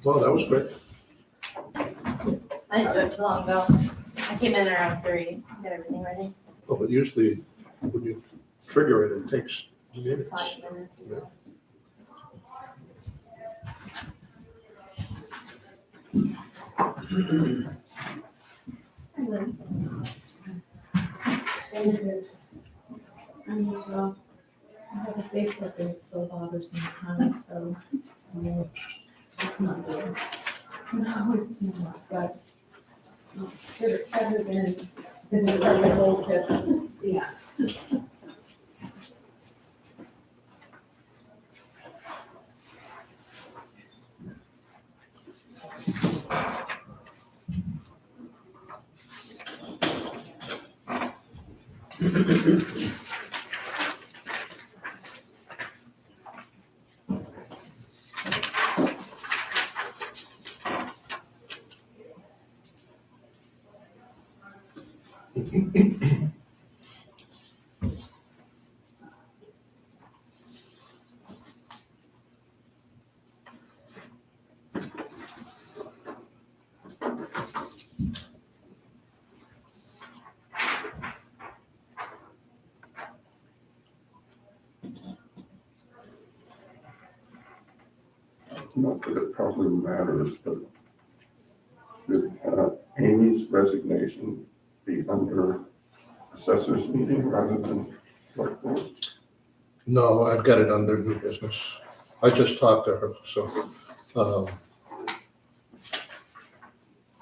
Well, that was quick. I didn't do it too long ago. I came in around 3, got everything ready. Well, but usually when you trigger it, it takes minutes. 5 minutes. Yeah. Well, I have a Facebook and it still bothers me sometimes, so, it's not good. No, it's not, but it's better than the result of, yeah. Not that it probably matters, but should Amy's resignation be under assessor's meeting rather than select board? No, I've got it under new business. I just talked to her, so,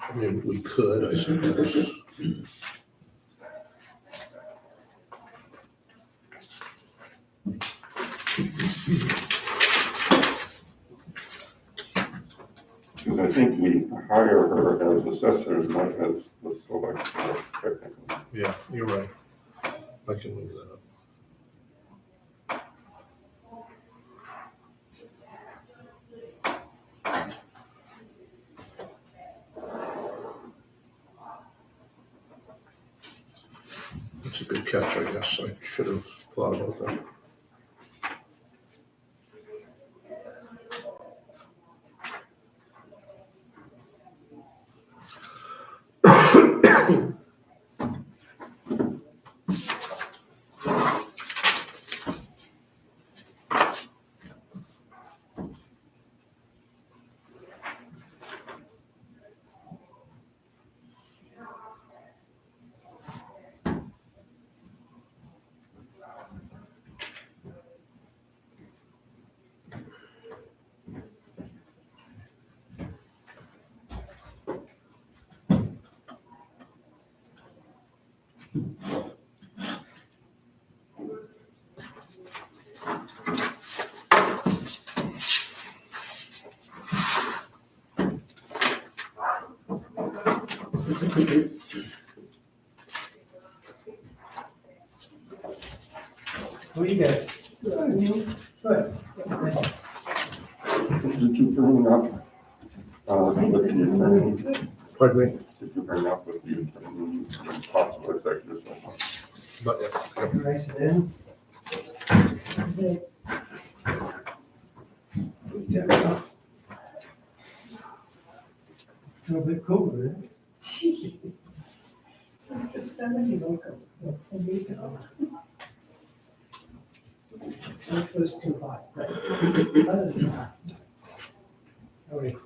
I mean, we could, I suppose. Because I think we hire her as assessor, not as the select board technically. Yeah, you're right. I can move that up. That's a good catch, I guess. I should have thought about that. What do you got? Good. Did you bring up with the attorney? Pardon me? Did you bring up with the attorney possible executive session? Not yet. Yep. Nice and in. A little bit cooler, isn't it? Just 70 local, 10 days ago. It was too hot, but other than that. Howdy.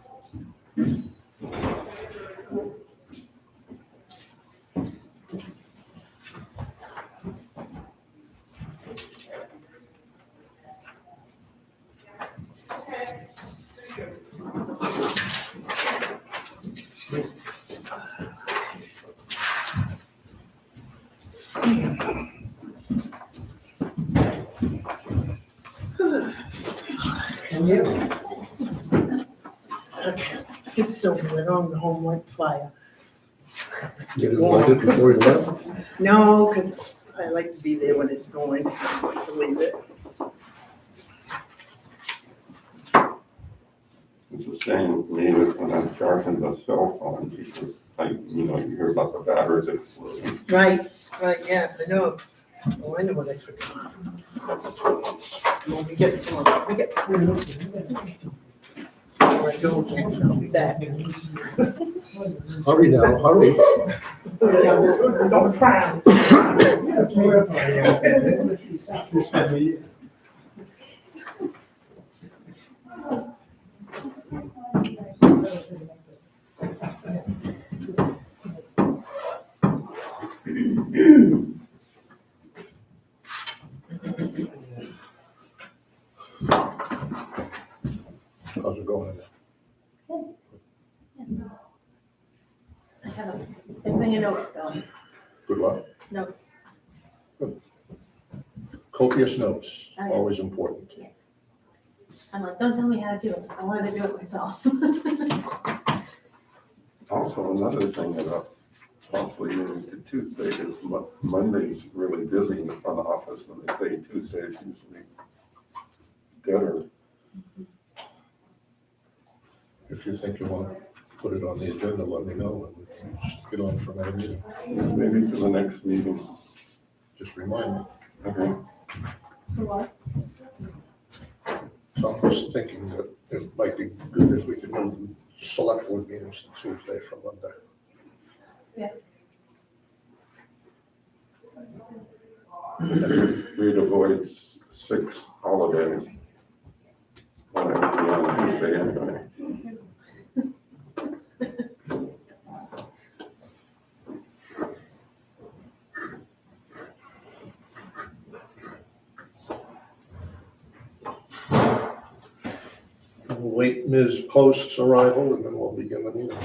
And you? Okay, let's get this over with, on the home like fire. Get it lighted before you left? No, because I like to be there when it's going, I don't like to leave it. It's a shame to me that when I'm charging the cell phone, because you hear about the batteries exploding. Right, Right, yeah, I know. Oh, I know what I forgot. When we get some, we get. Before I go again, I'll be back. Hurry now, hurry. Don't frown. How's it going? I have a big thing of notes though, Good luck. notes. Copious notes, Oh, yeah. always important. I'm like, don't tell me how to do it. I wanted to do it myself. Also, another thing about possibly moving to Tuesday is Monday's really busy in the front office, and they say Tuesday is usually deader. If you think you want to put it on the agenda, let me know, and we can stick it on for another meeting. Maybe for the next meeting. Just remind me. Okay. For what? So I was thinking that it might be good if we could move the select board meetings to Tuesday from Monday. We'd avoid 6 holidays. One would be on Tuesday anyway. We'll wait Ms. Post's arrival, and then we'll begin the meeting.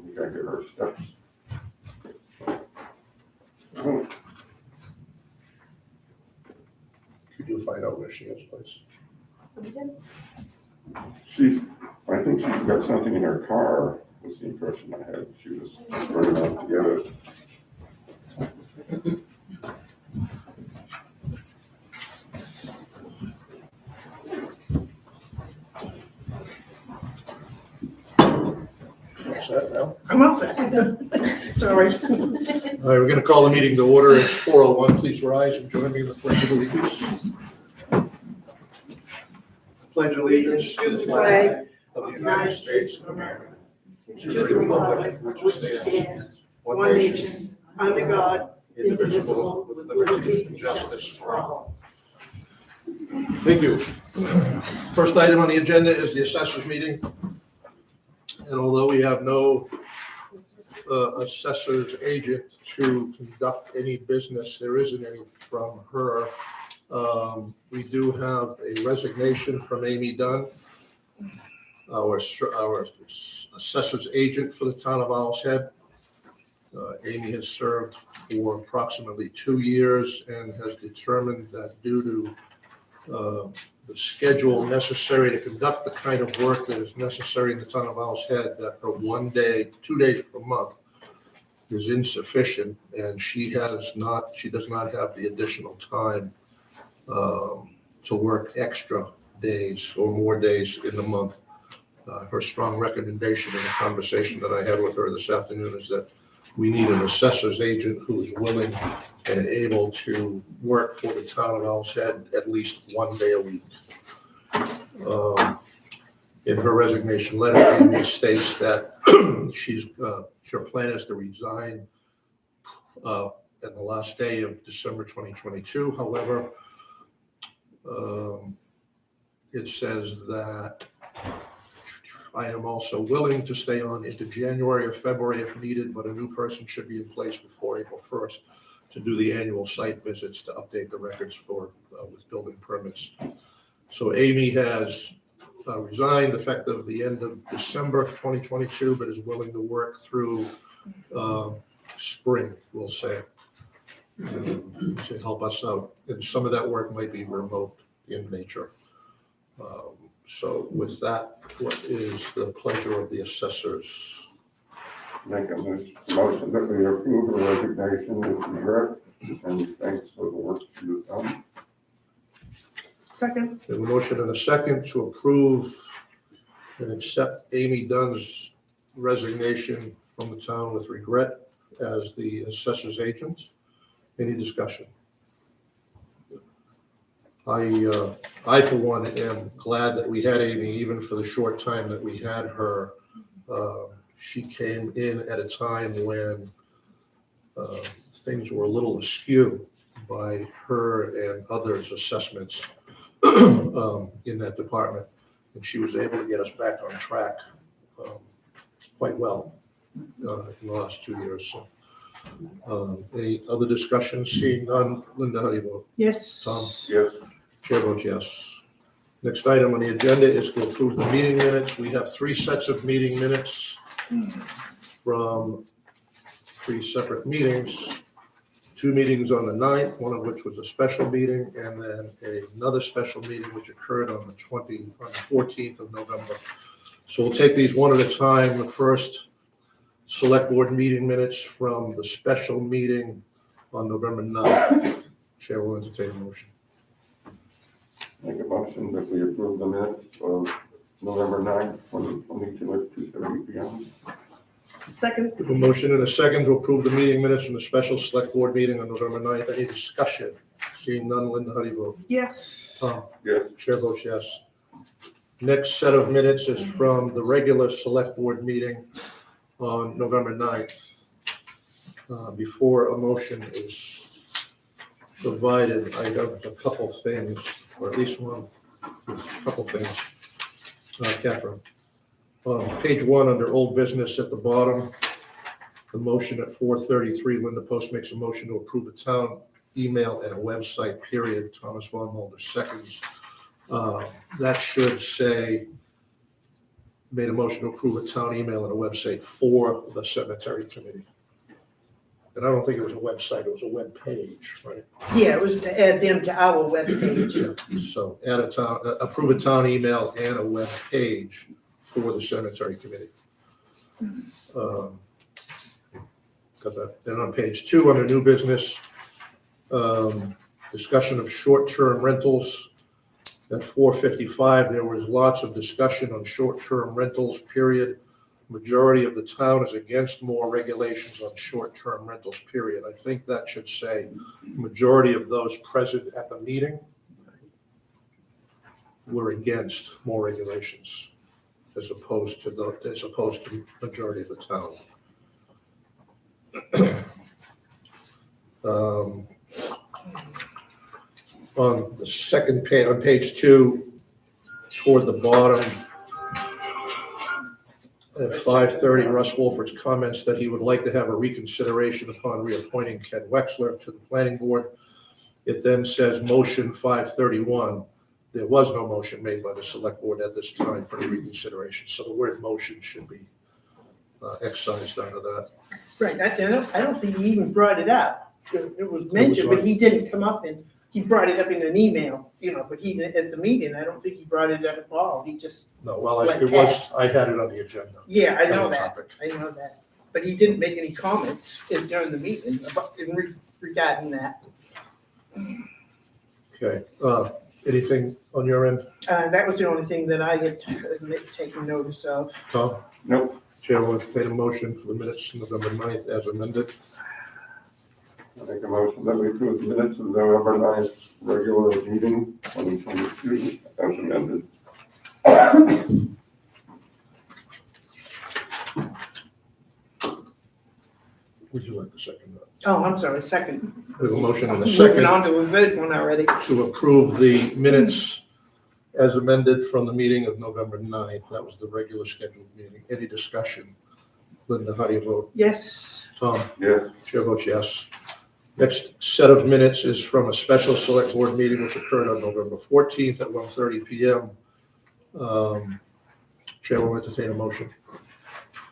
We gotta get our steps. Oh, Could you find out where she is, please? I think she's got something in her car, was the impression I had. She was running out to get it. What's that now? I'm outside. Sorry. All right, we're going to call the meeting to order. It's 4:01. Please rise and join me in the Pledge of Allegiance. Pledge allegiance To the flag of the United States of America, to the republic which stands one nation, under God, indivisible, with liberty and justice for all. Thank you. First item on the agenda is the assessors meeting. And although we have no assessor's agent to conduct any business, there isn't any from her. We do have a resignation from Amy Dunn, our assessor's agent for the town of Owl's Head. Amy has served for approximately 2 years and has determined that due to the schedule necessary to conduct the kind of work that is necessary in the town of Owl's Head, that her 1 day, 2 days per month is insufficient, and she does not have the additional time to work extra days or more days in the month. Her strong recommendation in the conversation that I had with her this afternoon is that we need an assessor's agent who is willing and able to work for the town of Owl's Head at least 1 day a week. In her resignation letter, Amy states that her plan is to resign at the last day of December 2022. However, it says that I am also willing to stay on into January or February if needed, but a new person should be in place before April 1st to do the annual site visits to update the records with building permits. So Amy has resigned effective the end of December 2022, but is willing to work through spring, we'll say, to help us out. And some of that work might be remote in nature. So with that, what is the pleasure of the assessors? Make a motion that we approve her resignation with regret, and thanks for the work she has done. Second. We have a motion and a second to approve and accept Amy Dunn's resignation from the town with regret as the assessor's agent. Any discussion? I for one am glad that we had Amy, even for the short time that we had her. She came in at a time when things were a little askew by her and others' assessments in that department. And she was able to get us back on track quite well in the last 2 years. So, any other discussions? Seeing none, Linda, how do you vote? Yes. Tom? Yes, Chair votes yes. Next item on the agenda is to approve the meeting minutes. We have 3 sets of meeting minutes from 3 separate meetings. 2 meetings on the 9th, one of which was a special meeting, and then another special meeting which occurred on the 14th of November. So we'll take these one at a time. The first, select board meeting minutes from the special meeting on November 9th. Chair will entertain a motion. make a motion that we approve the minutes of November 9th, 2022 at 2:30 p.m. Second. We have a motion and a second to approve the meeting minutes from the special select board meeting on November 9th. Any discussion? Seeing none, Linda, how do you vote? Yes. Tom? Yes, Chair votes yes. Next set of minutes is from the regular select board meeting on November 9th. Before a motion is provided, I have a couple things, or at least one, a couple things. Catherine. Page 1 under old business at the bottom, the motion at 4:33, Linda Post makes a motion to approve a town email and a website, period. Thomas Von Mulder seconds. That should say, made a motion to approve a town email and a website for the cemetery committee. And I don't think it was a website, it was a web page, right? Yeah, it was to add them to our webpage. Yeah, so add a town, approve a town email and a web page for the cemetery committee. Got that. Then on page 2, under new business, discussion of short-term rentals. At 4:55, there was lots of discussion on short-term rentals, period. Majority of the town is against more regulations on short-term rentals, period. I think that should say majority of those present at the meeting were against more regulations as opposed to majority of the town. On the second page, on page 2, toward the bottom, at 5:30, Russ Wolford's comments that he would like to have a reconsideration upon reappointing Ken Wexler to the planning board. It then says motion 5:31. There was no motion made by the select board at this time for the reconsideration, so the word motion should be excised out of that. Right, I don't think he even brought it up. It was mentioned, but he didn't come up and, he brought it up in an email, but he, at the meeting, I don't think he brought it up at all. He just, No, well, I had it on the agenda. yeah, I know Other that. topic. I know that. But he didn't make any comments during the meeting regarding that. Okay, anything on your end, That was the only thing that I had taken notice of. Tom? nope, Chair will entertain a motion for the minutes from November 9th as amended. I make a motion that we approve the minutes of November 9th regular meeting 2022 as amended. Would you like to second that? Oh, I'm sorry, second. We have a motion and a Moving second on to a third one already. to approve the minutes as amended from the meeting of November 9th. That was the regular scheduled meeting. Any discussion? Linda, how do you vote? Yes. Tom? Yes, Chair votes yes. Next set of minutes is from a special select board meeting which occurred on November 14th at 1:30 PM. Chair will entertain a motion.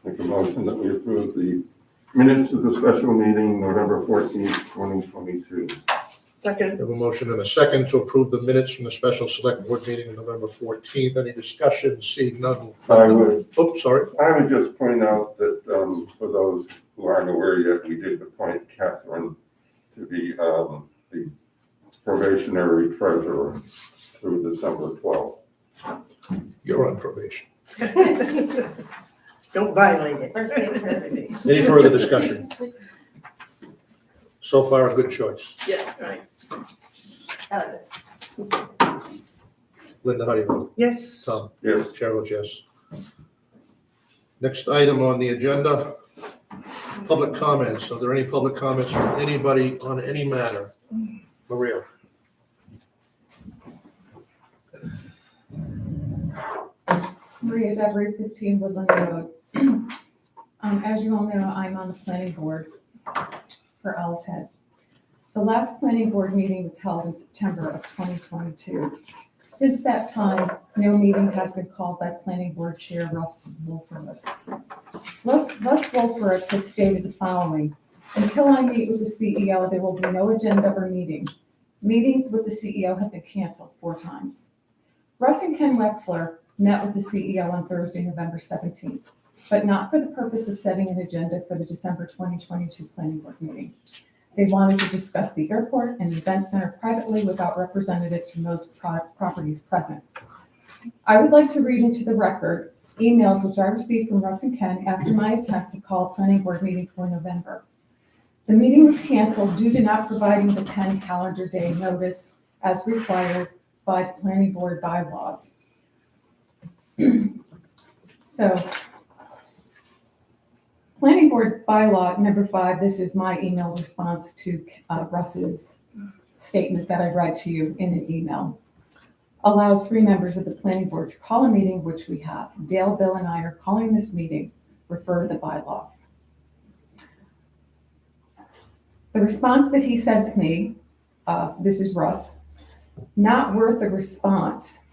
make a motion that we approve the minutes of the special meeting November 14th, 2022. Second. We have a motion and a second to approve the minutes from the special select board meeting on November 14th. Any discussion? Seeing none. I would Oops, sorry. I would just point out that, for those who aren't aware yet, we did appoint Catherine to be, the probationary treasurer through December 12th. You're on probation. Don't violate it. First name, first 7 days. Any further discussion? So far, a good choice. Yeah, right. Linda, how do you vote? Yes. Tom? Yes. Chair votes yes. Next item on the agenda, public comments. Are there any public comments from anybody on any matter? Maria? Maria Devery, 15 Woodland Road. As you all know, I'm on the planning board for Owl's Head. The last planning board meeting was held in September of 2022. Since that time, no meeting has been called by planning board chair Russ Wolfowitz. Russ Wolfowitz has stated the following: until I meet with the CEO, there will be no agenda or meeting. Meetings with the CEO have been canceled 4 times. Russ and Ken Wexler met with the CEO on Thursday, November 17th, but not for the purpose of setting an agenda for the December 2022 planning board meeting. They wanted to discuss the airport and the event center privately without representatives from those properties present. I would like to read into the record emails which I received from Russ and Ken after my attempt to call a planning board meeting for November. The meeting was canceled due to not providing the 10 calendar day notice as required by the planning board bylaws. So, planning board bylaw number 5, this is my email response to Russ's statement that I read to you in an email. Allows 3 members of the planning board to call a meeting, which we have. Dale, Bill, and I are calling this meeting. Refer to the bylaws. The response that he said to me, this is Russ, not worth a response.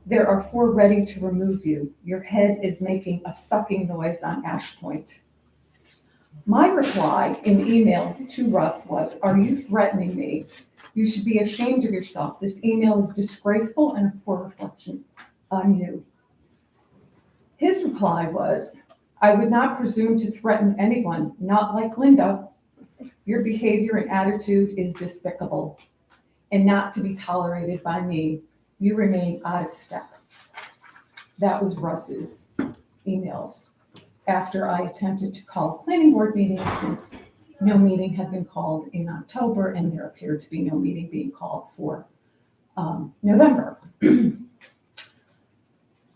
There are 4 ready to remove you. Your head is making a sucking noise on Ash Point. My reply in the email to Russ was, are you threatening me? You should be ashamed of yourself. This email is disgraceful and a poor reflection on you. His reply was, I would not presume to threaten anyone, not like Linda. Your behavior and attitude is despicable and not to be tolerated by me. You remain out of step. That was Russ's emails after I attempted to call a planning board meeting, since no meeting had been called in October and there appeared to be no meeting being called for November.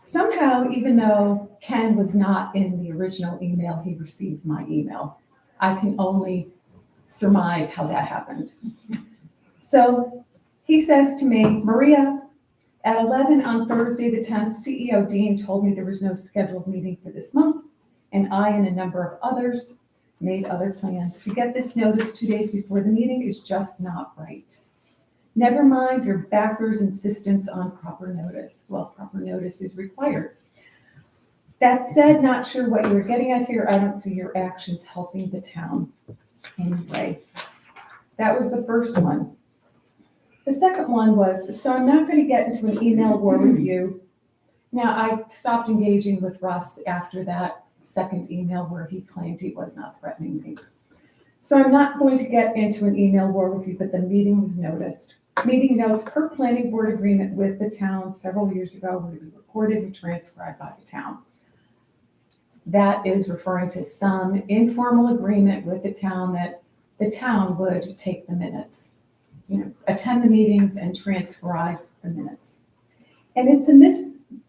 Somehow, even though Ken was not in the original email, he received my email. I can only surmise how that happened. So he says to me, Maria, at 11 on Thursday the 10th, CEO Dean told me there was no scheduled meeting for this month, and I and a number of others made other plans. To get this notice 2 days before the meeting is just not right. Never mind your backer's insistence on proper notice. Well, proper notice is required. That said, not sure what you're getting at here. I don't see your actions helping the town anyway. That was the first one. The second one was, so I'm not going to get into an email war with you. Now, I stopped engaging with Russ after that second email where he claimed he was not threatening me. So I'm not going to get into an email war with you, but the meeting was noticed. Meeting notes per planning board agreement with the town several years ago were to be recorded and transcribed by the town. That is referring to some informal agreement with the town that the town would take the minutes, attend the meetings and transcribe the minutes. And it's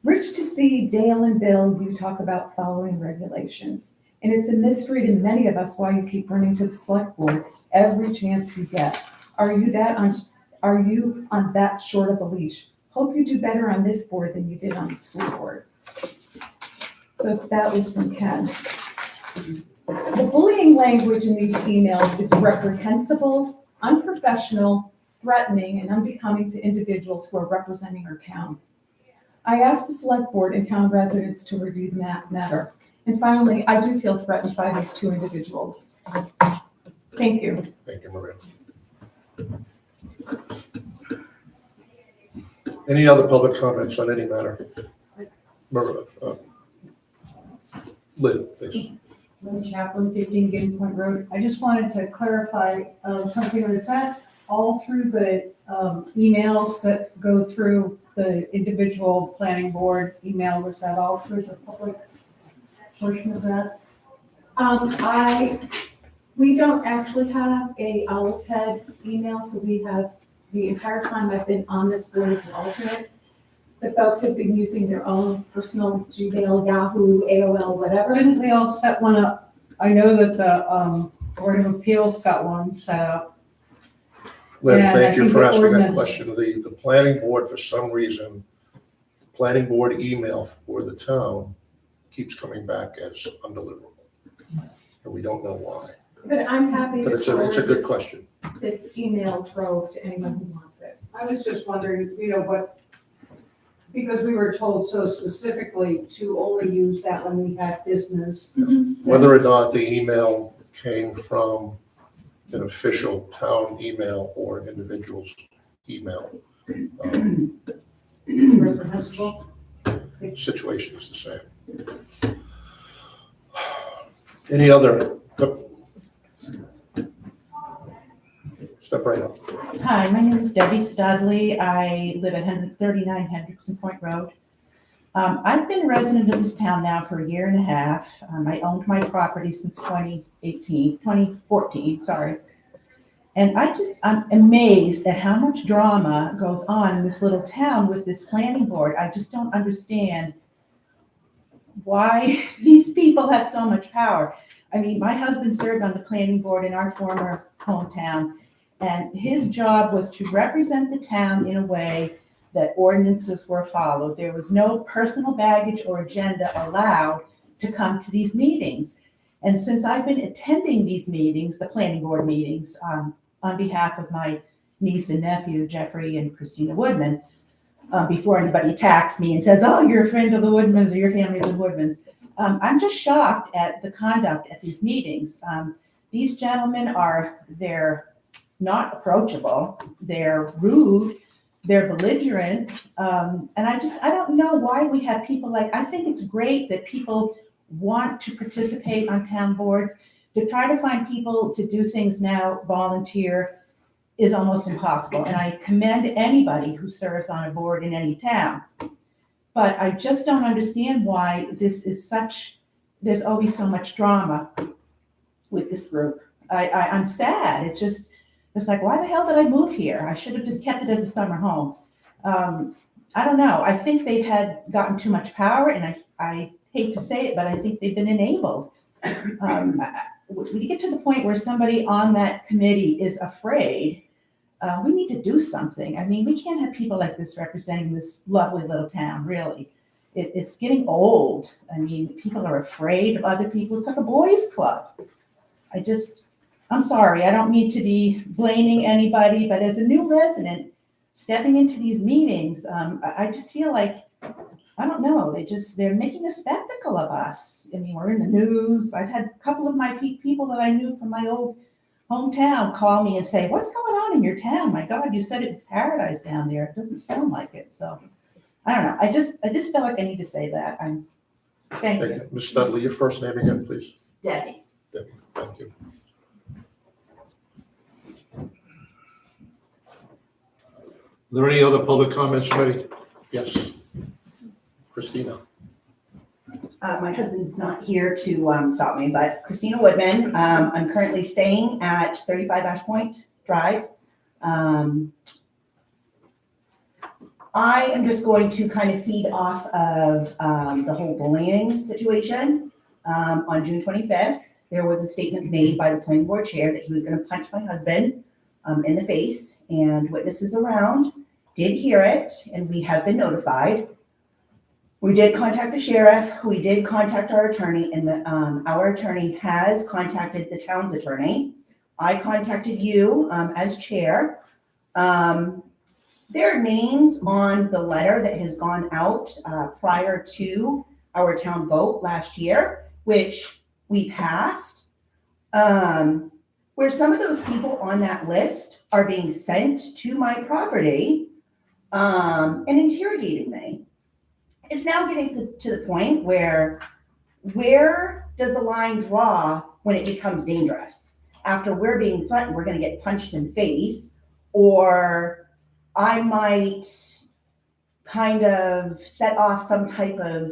rich to see Dale and Bill, you talk about following regulations. And it's a mystery to many of us why you keep running to the select board every chance you get. Are you on that short of a leash? Hope you do better on this board than you did on the school board. So that was from Ken. The bullying language in these emails is reprehensible, unprofessional, threatening, and unbecoming to individuals who are representing our town. I asked the select board and town residents to review the matter. And finally, I do feel threatened by these 2 individuals. Thank you. Thank you, Maria. Any other public comments on any matter? Maria, Lynn, please. Lynn Chaplin, 15 Gideon Point Road. I just wanted to clarify something. Is that all through the emails that go through the individual planning board email? Was that all through the public portion of that? We don't actually have a Owl's Head email, so we have, the entire time I've been on this board as an alternate, the folks have been using their own personal Gmail, Yahoo, AOL, whatever. Didn't we all set one up? I know that the Board of Appeals got one set up. Lynn, And I thank you think for the asking that ordinance- question. The planning board, for some reason, planning board email for the town keeps coming back as undeliverable. And we don't know why. But I'm happy But to it's a good forward question. this email trove to anyone who wants it. I was just wondering, what, because we were told so specifically to only use that when we had business. Whether or not the email came from an official town email or an individual's email, Reprehensible. the situation is the same. Any other? Step right up. Hi, my name is Debbie Studley. I live at 39 Hendrickson Point Road. I've been a resident of this town now for a year and a half. I owned my property since 2014, sorry. And I'm amazed at how much drama goes on in this little town with this planning board. I just don't understand why these people have so much power. I mean, my husband served on the planning board in our former hometown, and his job was to represent the town in a way that ordinances were followed. There was no personal baggage or agenda allowed to come to these meetings. And since I've been attending these meetings, the planning board meetings, on behalf of my niece and nephew, Jeffrey and Christina Woodman, before anybody attacks me and says, oh, you're a friend of the Woodmans or your family of the Woodmans, I'm just shocked at the conduct at these meetings. These gentlemen they're not approachable, they're rude, they're belligerent, and I don't know why we have people I think it's great that people want to participate on town boards. To try to find people to do things now, volunteer, is almost impossible, and I commend anybody who serves on a board in any town. But I just don't understand why there's always so much drama with this group. I'm sad. It's like, why the hell did I move here? I should have just kept it as a summer home. I don't know. I think they've gotten too much power, and I hate to say it, but I think they've been enabled. We get to the point where somebody on that committee is afraid. We need to do something. I mean, we can't have people like this representing this lovely little town, really. It's getting old. I mean, people are afraid of other people. It's like a boys' club. I'm sorry, I don't mean to be blaming anybody, but as a new resident stepping into these meetings, I just feel like, I don't know, they're making a spectacle of us. I mean, we're in the news. I've had a couple of my people that I knew from my old hometown call me and say, what's going on in your town? My God, you said it was paradise down there. It doesn't sound like it. So I don't know. I just feel like I need to say that. Thank you. Ms. Studley, your first name again, please. Debbie. Debbie, thank you. Are there any other public comments, Ready? Yes. Christina. My husband's not here to stop me, but Christina Woodman. I'm currently staying at 35 Ash Point Drive. I am just going to kind of feed off of the whole bullying situation. On June 25th, there was a statement made by the planning board chair that he was going to punch my husband in the face, and witnesses around did hear it, and we have been notified. We did contact the sheriff, we did contact our attorney, and our attorney has contacted the town's attorney. I contacted you as chair. There are names on the letter that has gone out prior to our town vote last year, which we passed, where some of those people on that list are being sent to my property and interrogating me. It's now getting to the point where does the line draw when it becomes dangerous? After we're being threatened, we're going to get punched in the face, or I might kind of set off some type of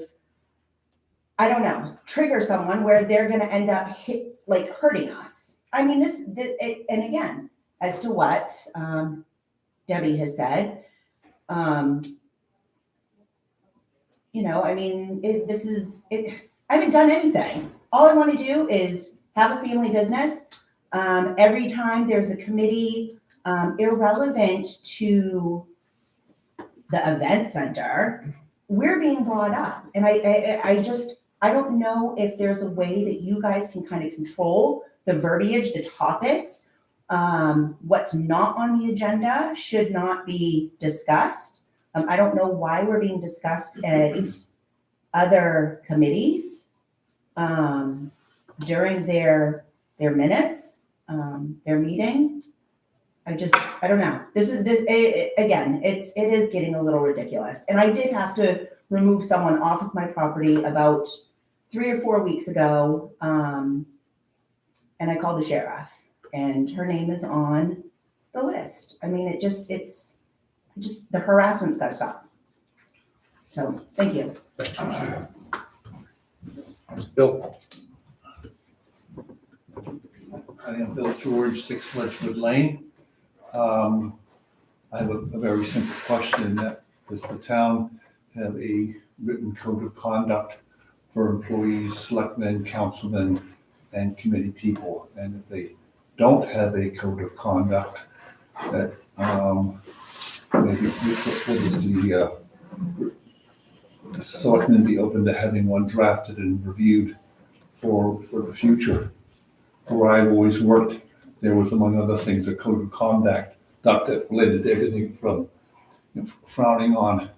I don't know, trigger someone where they're gonna end up hurting us. I mean, and again, as to what, Debbie has said, I mean, I haven't done anything. All I want to do is have a family business. Every time there's a committee, irrelevant to the event center, we're being brought up. And I don't know if there's a way that you guys can kind of control the verbiage, the topics. What's not on the agenda should not be discussed. I don't know why we're being discussed at other committees during their minutes, their meeting. I don't know. Again, it is getting a little ridiculous. And I did have to remove someone off of my property about 3 or 4 weeks ago. And I called the sheriff, and her name is on the list. I mean, the harassment's gotta stop. So, thank you. Thanks, Christina. Bill? I am Bill George, 6 Ledgewood Lane. I have a very simple question. Does the town have a written code of conduct for employees, selectmen, councilmen, and committee people? And if they don't have a code of conduct, that maybe what is the selectmen be open to having one drafted and reviewed for the future? Where I've always worked, there was, among other things, a code of conduct that related to everything from frowning on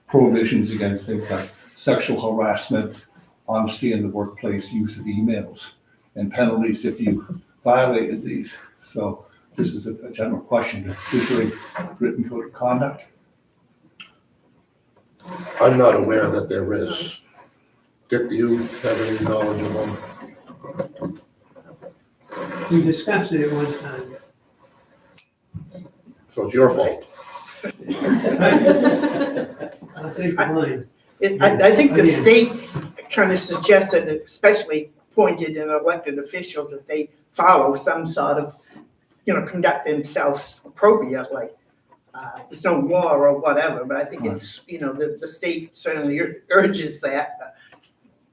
prohibitions against things like sexual harassment, honesty in the workplace, use of emails, and penalties if you violated these. So this is a general question. Is there a written code of conduct? I'm not aware that there is. Dick, do you have any knowledge of one? We discussed it at one time. So it's your fault. I'll take mine. I think the Again. state kind of suggested, especially appointed and elected officials, that they follow some sort of, conduct themselves appropriately. There's no law or whatever, but I think it's, the state certainly urges that.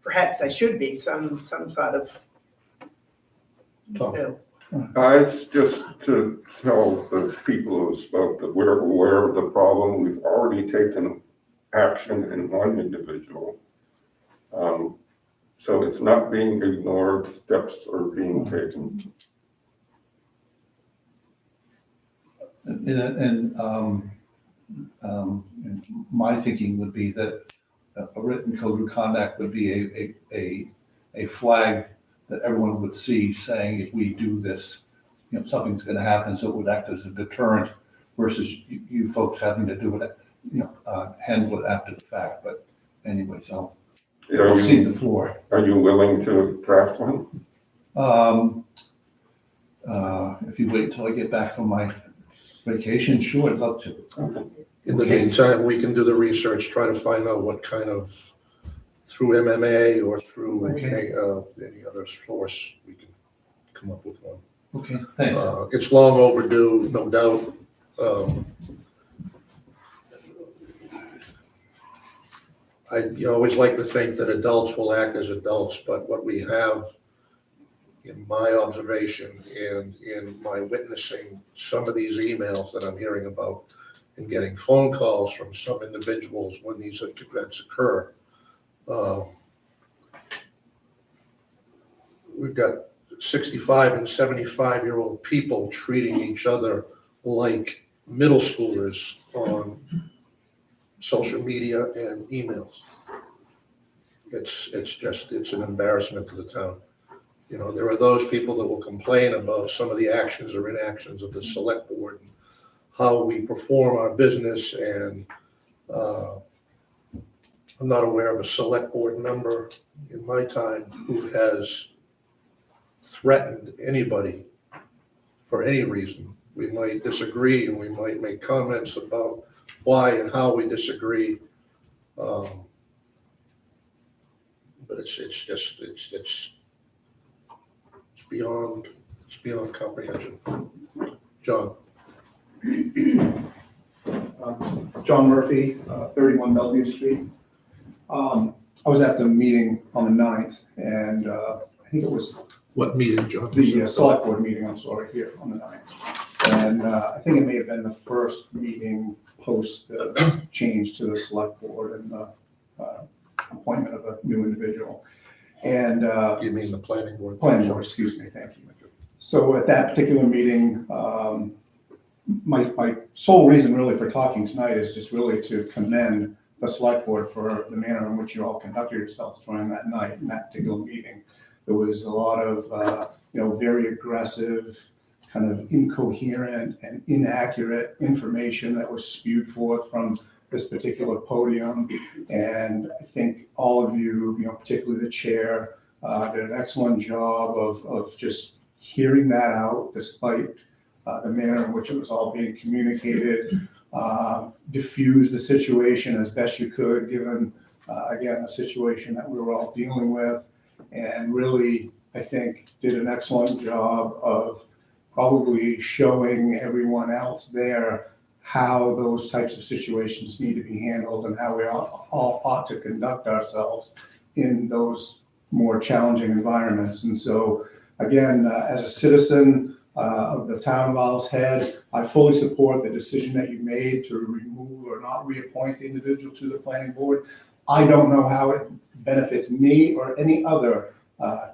Perhaps there should be some sort of, Tom? It's just to tell the people who spoke that we're aware of the problem. We've already taken action in one individual. So it's not being ignored, steps are being taken. And my thinking would be that a written code of conduct would be a flag that everyone would see saying, if we do this, something's going to happen. So it would act as a deterrent versus you folks having to do it, handle it after the fact. But anyway, so I'll see the floor. Are you willing to draft one? If you wait until I get back from my vacation, sure, I'd love to. In the meantime, we can do the research, try to find out what kind of, through MMA or through any other source, we can come up with one. Okay, thanks. It's long overdue, no doubt. I always like to think that adults will act as adults, but what we have, in my observation and in my witnessing some of these emails that I'm hearing about and getting phone calls from some individuals when these events occur, we've got 65 and 75-year-old people treating each other like middle schoolers on social media and emails. It's an embarrassment to the town. There are those people that will complain about some of the actions or inactions of the select board and how we perform our business, and I'm not aware of a select board member in my time who has threatened anybody for any reason. We might disagree and we might make comments about why and how we disagree. But it's just, it's beyond comprehension. John? John Murphy, 31 Bellevue Street. I was at the meeting on the 9th, and I think it was What meeting, John? the select board meeting, I'm sorry, here on the 9th. And I think it may have been the first meeting post the change to the select board and the appointment of a new individual. And You mean the planning board? planning board, excuse me, thank you. So at that particular meeting, my sole reason really for talking tonight is just really to commend the select board for the manner in which you all conducted yourselves during that night, in that particular meeting. There was a lot of, very aggressive, kind of incoherent and inaccurate information that was spewed forth from this particular podium. And I think all of you, particularly the chair, did an excellent job of just hearing that out despite the manner in which it was all being communicated, diffuse the situation as best you could, given, again, the situation that we were all dealing with, and really, I think, did an excellent job of probably showing everyone else there how those types of situations need to be handled and how we all ought to conduct ourselves in those more challenging environments. And so, again, as a citizen of the town of Owl's Head, I fully support the decision that you made to remove or not reappoint the individual to the planning board. I don't know how it benefits me or any other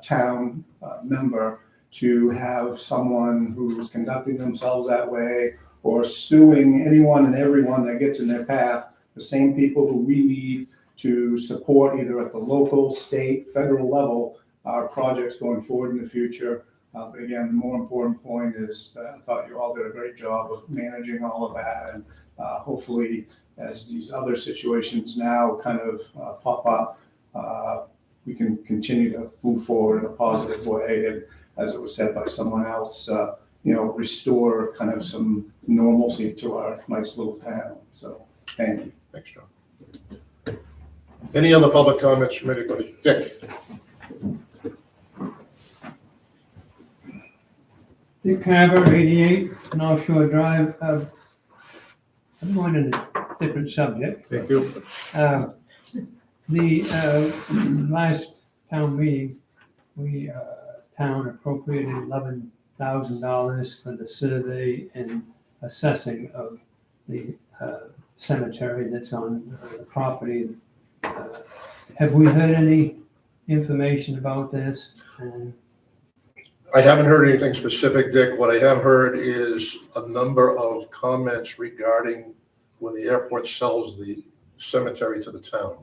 town member to have someone who's conducting themselves that way or suing anyone and everyone that gets in their path, the same people who we need to support either at the local, state, federal level, our projects going forward in the future. But again, the more important point is that I thought you all did a great job of managing all of that. And hopefully, as these other situations now kind of pop up, we can continue to move forward in a positive way. And as it was said by someone else, restore kind of some normalcy to our nice little town. So, thank you. Thanks, John. Any other public comments from anybody? Dick? Dick Carver, 88 North Shore Drive. I'm going in a different subject. Thank you. The last town meeting, we, town appropriated $11,000 for the survey and assessing of the cemetery that's on the property. Have we heard any information about this? And I haven't heard anything specific, Dick. What I have heard is a number of comments regarding when the airport sells the cemetery to the town.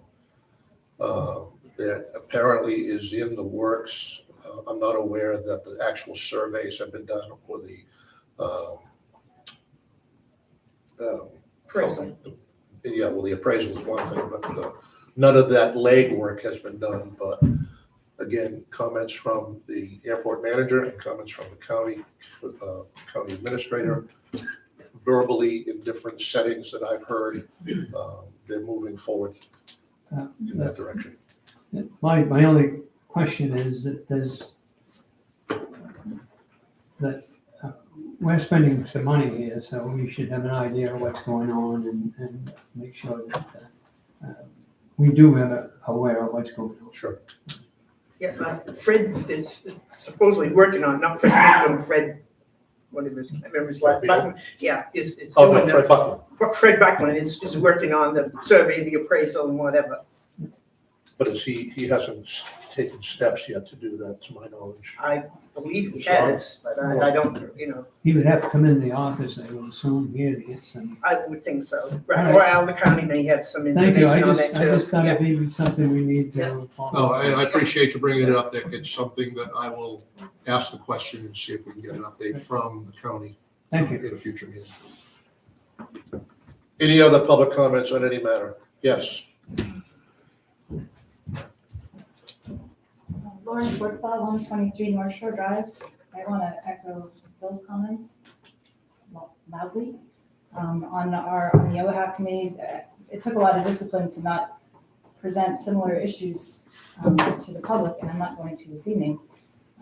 That apparently is in the works. I'm not aware that the actual surveys have been done or the Appraisal. Yeah, well, the appraisal is one thing, but none of that legwork has been done. But again, comments from the airport manager and comments from the county administrator, verbally in different settings that I've heard, they're moving forward in that direction. my only question is that we're spending some money here, so we should have an idea of what's going on and make sure that we do have aware of what's going on. Sure. Yeah, Fred is supposedly working on, not Fred, Mayfield, Fred, whatever his, I remember his last, Buckman, yeah, is Oh, doing no, Fred Buckland. Fred Buckman is working on the survey, the appraisal and whatever. But he hasn't taken steps yet to do that, to my knowledge. I believe he has, but I don't, He would have to come in the office, I would assume, here to get some. I would think so. right. Well, the county may have some Thank you, I information on just, that I too. just thought Yeah. it'd be something we need to follow. No, I appreciate you bringing it up, Dick. It's something that I will ask the question and see if we can get an update from the county Thank you. in a future meeting. Any other public comments on any matter? Yes. Lauren Schwartzbach, 123 North Shore Drive. I want to echo Bill's comments loudly. On the OHAP committee, it took a lot of discipline to not present similar issues to the public, and I'm not going to this evening.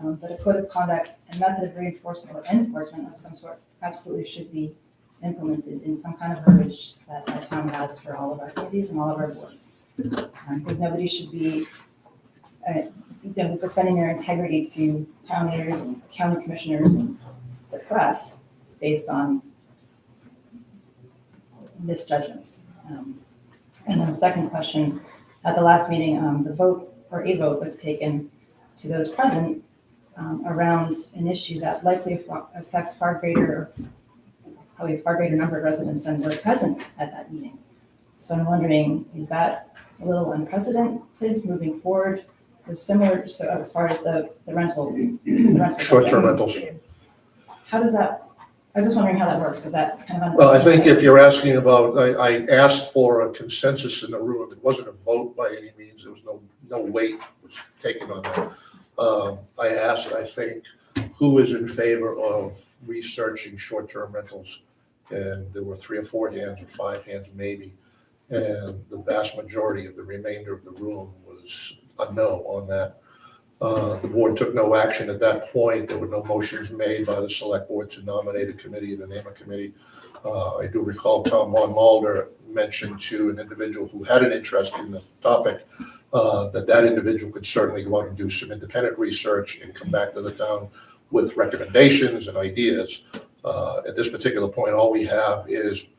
But a code of conduct and method of reinforcement or enforcement of some sort absolutely should be implemented in some kind of verbiage that our town has for all of our committees and all of our boards. Because nobody should be defending their integrity to town leaders and county commissioners and the press based on misjudgments. And then the second question, at the last meeting, a vote was taken to those present around an issue that likely affects probably a far greater number of residents than were present at that meeting. So I'm wondering, is that a little unprecedented moving forward? With similar, so as far as the rental. Short-term rentals. How does that, I'm just wondering how that works. Is that kind of? Well, I think if you're asking about, I asked for a consensus in the room. It wasn't a vote by any means. There was no weight was taken on that. I asked, I think, who is in favor of researching short-term rentals? And there were 3 or 4 hands or 5 hands maybe. And the vast majority of the remainder of the room was a no on that. The board took no action at that point. There were no motions made by the select board to nominate a committee, to name a committee. I do recall Tom Von Mulder mentioned to an individual who had an interest in the topic that individual could certainly go out and do some independent research and come back to the town with recommendations and ideas. At this particular point, all we have is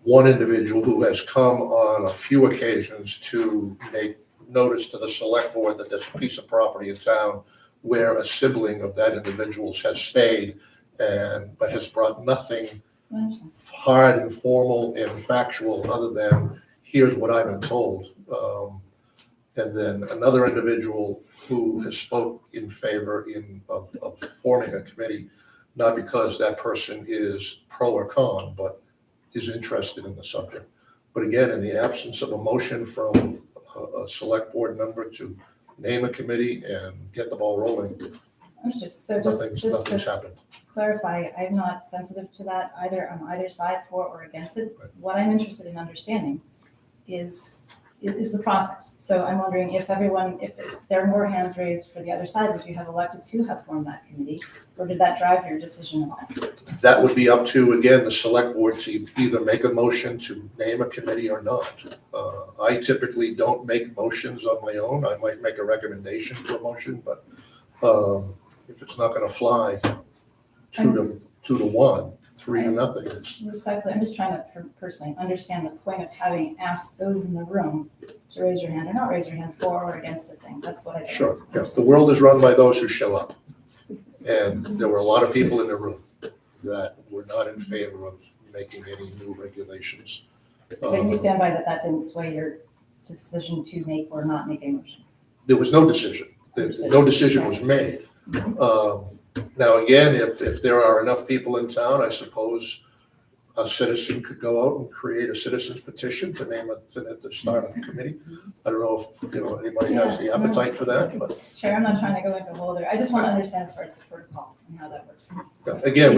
one individual who has come on a few occasions to make notice to the select board that there's a piece of property in town where a sibling of that individual's has stayed but has brought nothing hard and formal and factual other than here's what I've been told. And then another individual who has spoke in favor of forming a committee, not because that person is pro or con, but is interested in the subject. But again, in the absence of a motion from a select board member to name a committee and get the ball rolling, Understood. So nothing's just to happened. clarify, I'm not sensitive to that either on either side, for or against it. What I'm interested in understanding is the process. So I'm wondering if there are more hands raised for the other side, would you have elected to have formed that committee? Or did that drive your decision at all? That would be up to, again, the select board to either make a motion to name a committee or not. I typically don't make motions on my own. I might make a recommendation for a motion, but if it's not going to fly 2 to 1, 3 to nothing, it's. Respectfully, I'm just trying to personally understand the point of having asked those in the room to raise your hand or not raise your hand for or against a thing. That's what I. Sure, yeah. The world is run by those who show up. And there were a lot of people in the room that were not in favor of making any new regulations. But you stand by that didn't sway your decision to make or not make a motion? There was no decision. No decision was made. Now, again, if there are enough people in town, I suppose a citizen could go out and create a citizen's petition to name to start a committee. I don't know if anybody has the appetite for that, but Chair, I'm not trying to go into a whole other, I just want to understand as far as the protocol and how that works. again,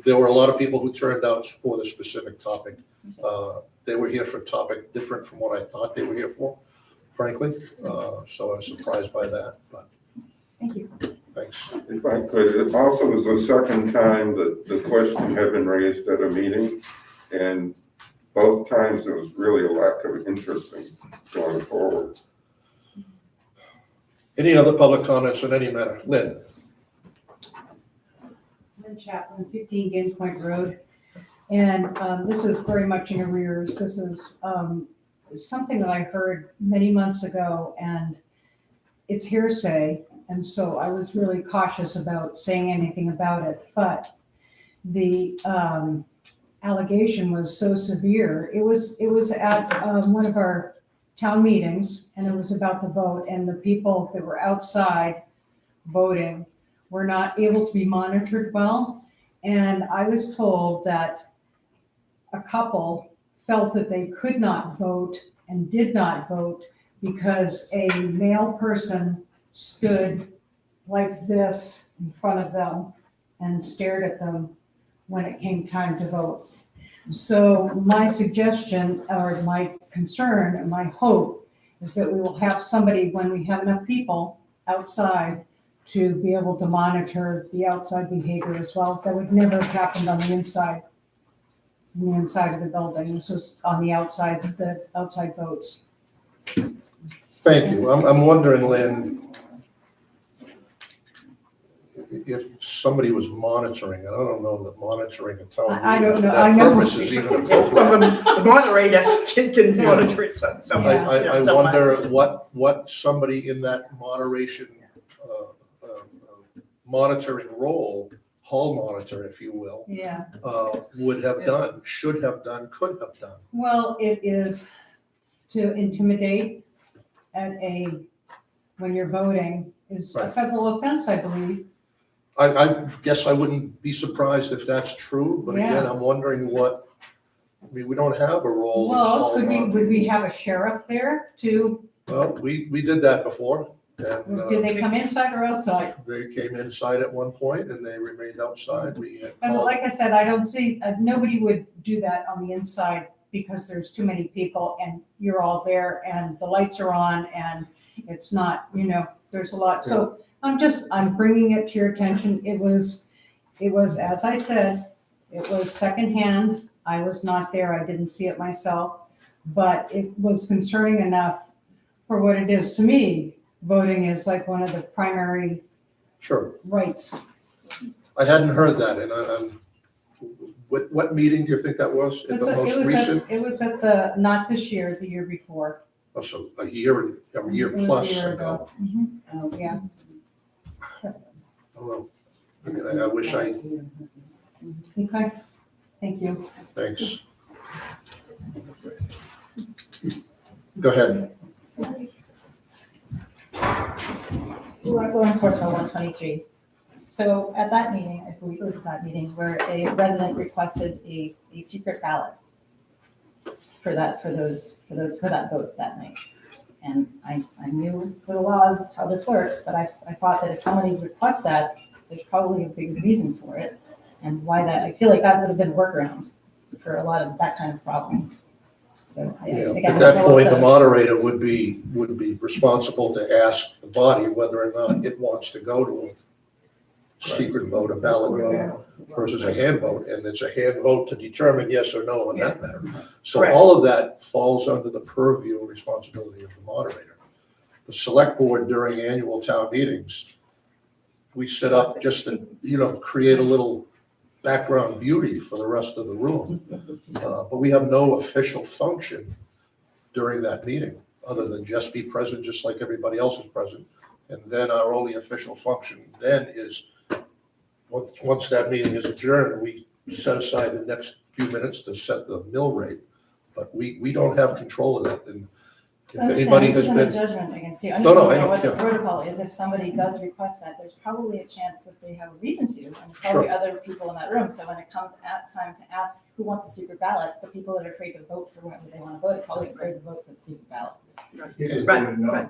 there were a lot of people who turned out for the specific topic. They were here for a topic different from what I thought they were here for, frankly. So I was surprised by that, but Thank you. thanks. If I could, it also was the second time that the question had been raised at a meeting, and both times there was really a lack of interest in going forward. Any other public comments on any matter? Lynn? Lynn Chapman, 15 Ginn Point Road. And this is very much in arrears. This is something that I heard many months ago, and it's hearsay. And so I was really cautious about saying anything about it. But the allegation was so severe. It was at one of our town meetings, and it was about the vote, and the people that were outside voting were not able to be monitored well. And I was told that a couple felt that they could not vote and did not vote because a male person stood like this in front of them and stared at them when it came time to vote. So my suggestion, or my concern, and my hope is that we will have somebody, when we have enough people outside, to be able to monitor the outside behavior as well. That would never have happened on the inside of the building. This was on the outside, the outside votes. Thank you. I'm wondering, Lynn, if somebody was monitoring, and I don't know that monitoring a town I don't meeting for know. I that know. purpose is even Well, appropriate. the moderator can monitor it some. I wonder what somebody in that moderation, monitoring role, hall monitor, if you will, Yeah. would have done, should have done, could have done. Well, it is to intimidate when you're voting is a Right. federal offense, I believe. I guess I wouldn't be surprised if that's true, but again, Yeah. I'm wondering we don't have a role. with Well, hall would we have a sheriff there too? Well, we did that before, and Did they come inside or outside? they came inside at one point and they remained outside. We had And called, like I said, I don't see, nobody would do that on the inside because there's too many people and you're all there and the lights are on and it's not, there's a lot. So I'm bringing it to your attention. It was, as I said, it was secondhand. I was not there. I didn't see it myself, but it was concerning enough for what it is to me. Voting is like one of the primary sure, rights. I hadn't heard that, and what meeting do you think that was? The most recent? It was at the, not this year, the year before. Oh, so a year It was a plus year ago. Mhm. Oh, yeah. I don't know. I mean, I wish Okay, thank you. thanks. Go ahead. Lawrence Hortzman, 123. So at that meeting, I believe it was that meeting, where a resident requested a secret ballot for that vote that night. And I knew the laws, how this works, but I thought that if somebody requests that, there's probably a big reason for it. And why that, I feel like that would have been a workaround for a lot of that kind of problem. So Yeah, again, at that I don't know point, what the moderator would be responsible to ask the body whether or not it wants to go to a secret vote, a ballot vote versus a hand vote, and it's a hand vote to determine yes or no on that matter. So Correct. all of that falls under the purview and responsibility of the moderator. The select board during annual town meetings, we set up just to, create a little background beauty for the rest of the room. But we have no official function during that meeting, other than just be present, just like everybody else is present. And then our only official function then is, once that meeting is adjourned, we set aside the next few minutes to set the mill rate. But we don't have control of that. And if anybody This has isn't a been, judgment against you. I'm No, just no, I wondering know, what the yeah. protocol is. If somebody does request that, there's probably a chance that they have a reason to, and there's probably other people in that room. So when it comes at time to ask who wants a secret ballot, the people that are afraid to vote for whoever they want to vote are probably afraid to vote for the secret ballot. Right.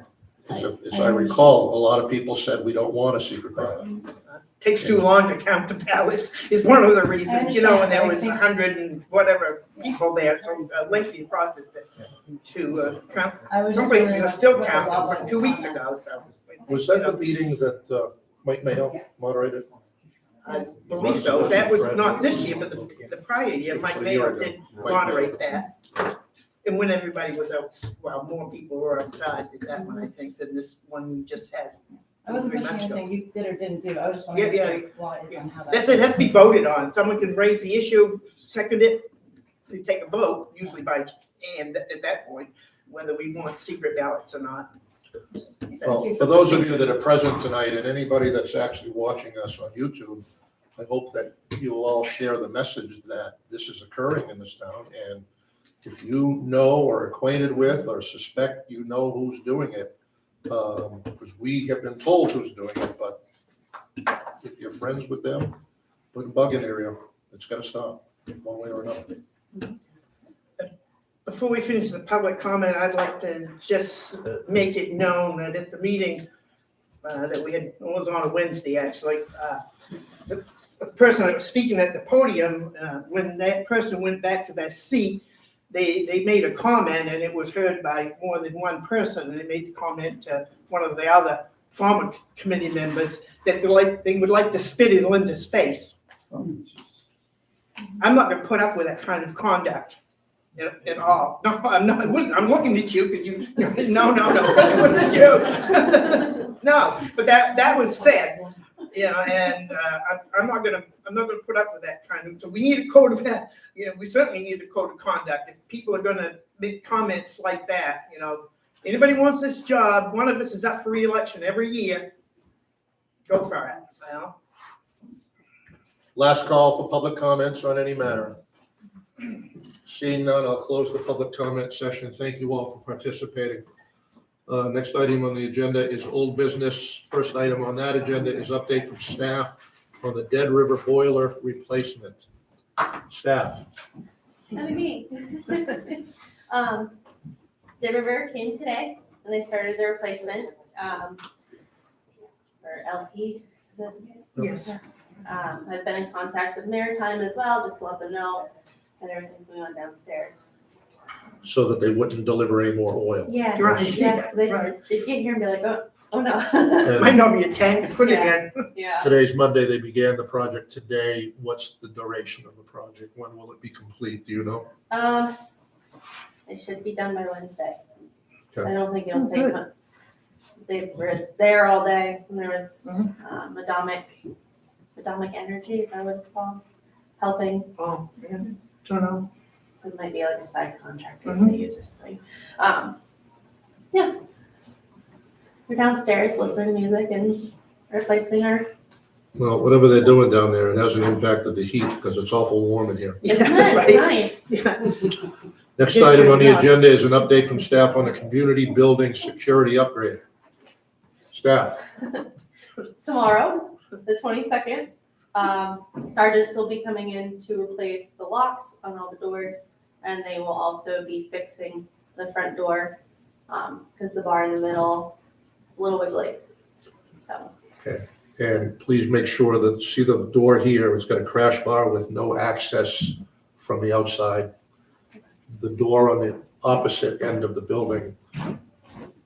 as I recall, a lot of people said we don't want a secret ballot. Takes too long to count the ballots is one of the reasons, and there was 100 and whatever people there, so a lengthy process to count. I was Some just places wondering are what still the law counting from was 2 weeks on that. ago, so. Was that the meeting that Mike Mayo moderated? I believe so. That was not this year, but the prior year, Mike Mayo did moderate that. And when everybody was out, well, more people were outside, did that one, I think, than this one we just had. I wasn't 3 pushing months ago. anything you did or didn't do. I was just wondering Yeah, what the law is on how that. That's it, has to be voted on. Someone can raise the issue, second it, we take a vote, usually by hand at that point, whether we want secret ballots or not. Well, for those of you that are present tonight and anybody that's actually watching us on YouTube, I hope that you'll all share the message that this is occurring in this town. And if you know or acquainted with or suspect you know who's doing it, because we have been told who's doing it, but if you're friends with them, put a bug in their ear, it's gonna stop one way or another. Before we finish the public comment, I'd like to just make it known that at the meeting that we had, it was on a Wednesday, actually, the person that was speaking at the podium, when that person went back to their seat, they made a comment and it was heard by more than one person. And they made the comment to one of the other former committee members that they would like to spit in Linda's face. I'm not gonna put up with that kind of conduct at all. No, I'm not, I'm looking at you because no, because it wasn't you. No, but that was said, and I'm not gonna put up with that kind of, so we need a code of that, we certainly need a code of conduct. If people are gonna make comments like that, anybody wants this job, one of us is up for re-election every year, go for it, Last call for public comments on any matter. Seeing none, I'll close the public comment session. Thank you all for participating. Next item on the agenda is old business. First item on that agenda is update from staff on the Dead River boiler replacement. Staff. That'd be me. Dead River came today and they started the replacement, for LP. Is it? Yes. I've been in contact with Maritime as well, just to let them know that everything's going on downstairs. So that they wouldn't deliver any more oil. Yes, Right. yes, they Right. get here and be like, oh no. Might And not be a tank to put it in. Yeah. today's Monday. They began the project today. What's the duration of the project? When will it be complete? Do you know? It should be done by Wednesday. Okay. I don't think it'll Oh, take good. much. They were there all day and there was Atomic Energy, is that what it's called? Helping. Oh, yeah, don't know. It might be like a side contractor Mhm. they use or something. Yeah. We're downstairs listening to music and replacing our, Well, whatever they're doing down there, it hasn't impacted the heat because it's awful warm in here. isn't Yeah, it? right. It's nice. Yeah. Next Yes, item on the yes. agenda is an update from staff on the community building security upgrade. Staff. Tomorrow, the 22nd, sergeants will be coming in to replace the locks on all the doors, and they will also be fixing the front door, because the bar in the middle is a little wiggly. So, And please make sure that, see the door here, it's got a crash bar with no access from the outside. The door on the opposite end of the building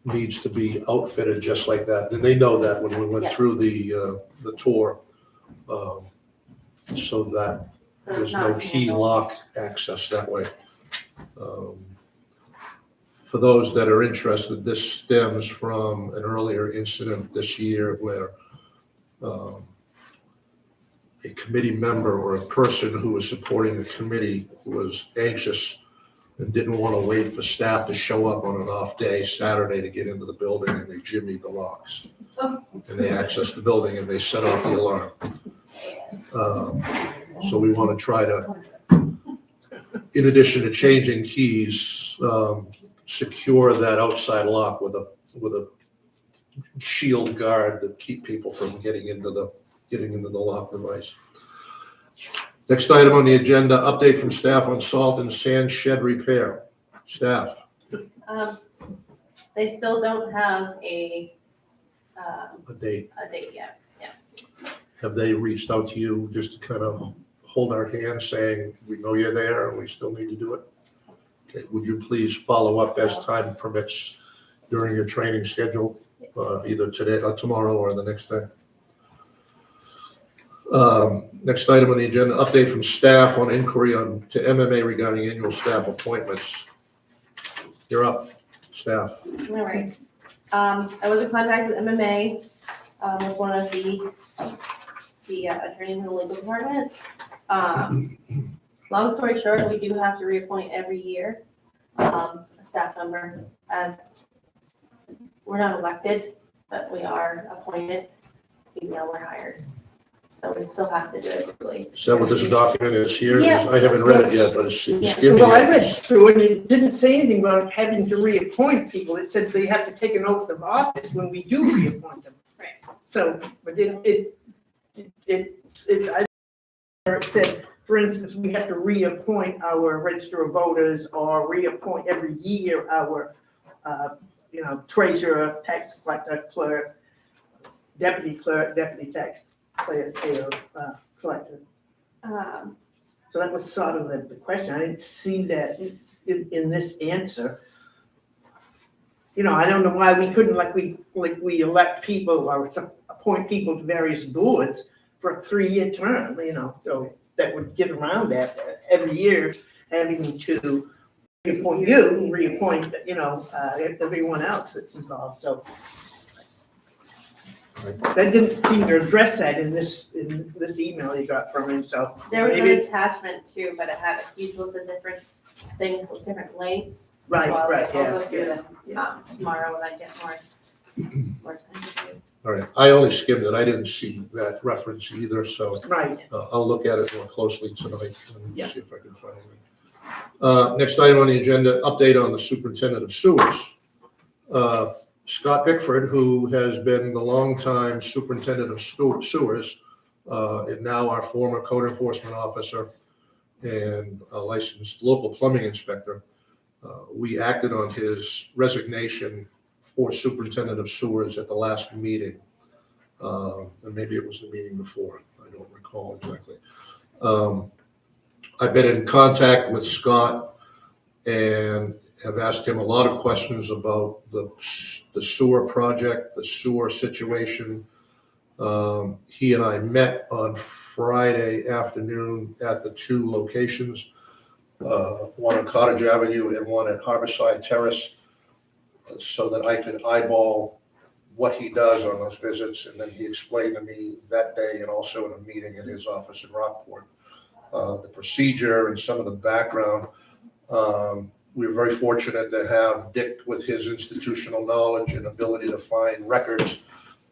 needs to be outfitted just like that. And they know that when we went Yeah. through the tour. So that there's no key lock access that way. For those that are interested, this stems from an earlier incident this year where a committee member or a person who was supporting the committee was anxious and didn't want to wait for staff to show up on an off day, Saturday, to get into the building, and they jimmied the locks. And they accessed the building and they set off the alarm. So we want to try to, in addition to changing keys, secure that outside lock with a shield guard that keep people from getting into the lock device. Next item on the agenda, update from staff on salt and sand shed repair. Staff. they still don't have a Date. date yet. Have they reached out to you just to kind of hold our hand saying, we know you're there and we still need to do it? Okay, would you please follow up as time permits during your training schedule, either today or tomorrow or the next day? Next item on the agenda, update from staff on inquiry to MMA regarding annual staff appointments. You're up, staff. All right. I was in contact with MMA, with one of the attorneys in the legal department. Long story short, we do have to reappoint every year, a staff member, as we're not elected, but we are appointed, even though we're hired. So we still have to do it legally. Is that what this document is here? Yeah. I haven't read it yet, but it's Yeah. giving Well, I read you. through and it didn't say anything about having to reappoint people. It said they have to take an oath of office when we do reappoint them. Right. So, but it said, for instance, we have to reappoint our register of voters or reappoint every year our, treasurer, tax collector, clerk, deputy tax collector. Um, So that was sort of the question. I didn't see that in this answer. You know, I don't know why we couldn't, like we elect people or appoint people to various boards for a 3-year term, you know, so that would get around that every year, having to reappoint, you know, everyone else that's involved, so. That didn't seem to address that in this email you got from him, so. There was an maybe- attachment too, but it had a huge list of different things, different links. Right, So I'll yeah. go through them tomorrow when I get more time to do. All right, I only skimmed it. I didn't see that reference either, so Right, I'll look at it more closely tonight and Yeah. see if I can find it. Next item on the agenda, update on the superintendent of sewers. Scott Bickford, who has been the longtime superintendent of sewers, and now our former code enforcement officer and a licensed local plumbing inspector, we acted on his resignation for superintendent of sewers at the last meeting. And maybe it was the meeting before, I don't recall exactly. I've been in contact with Scott and have asked him a lot of questions about the sewer project, the sewer situation. He and I met on Friday afternoon at the 2 locations, one on Cottage Avenue and one at Harborside Terrace, so that I could eyeball what he does on those visits. And then he explained to me that day and also in a meeting in his office in Rockport, the procedure and some of the background. We were very fortunate to have Dick, with his institutional knowledge and ability to find records,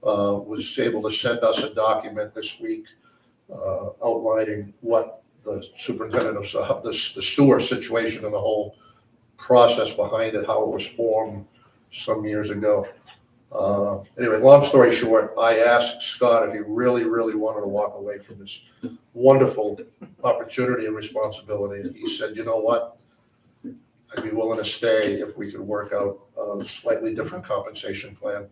was able to send us a document this week outlining what the superintendent of the sewer situation and the whole process behind it, how it was formed some years ago. Anyway, long story short, I asked Scott if he really, really wanted to walk away from this wonderful opportunity and responsibility. And he said, you know what? I'd be willing to stay if we could work out a slightly different compensation plan.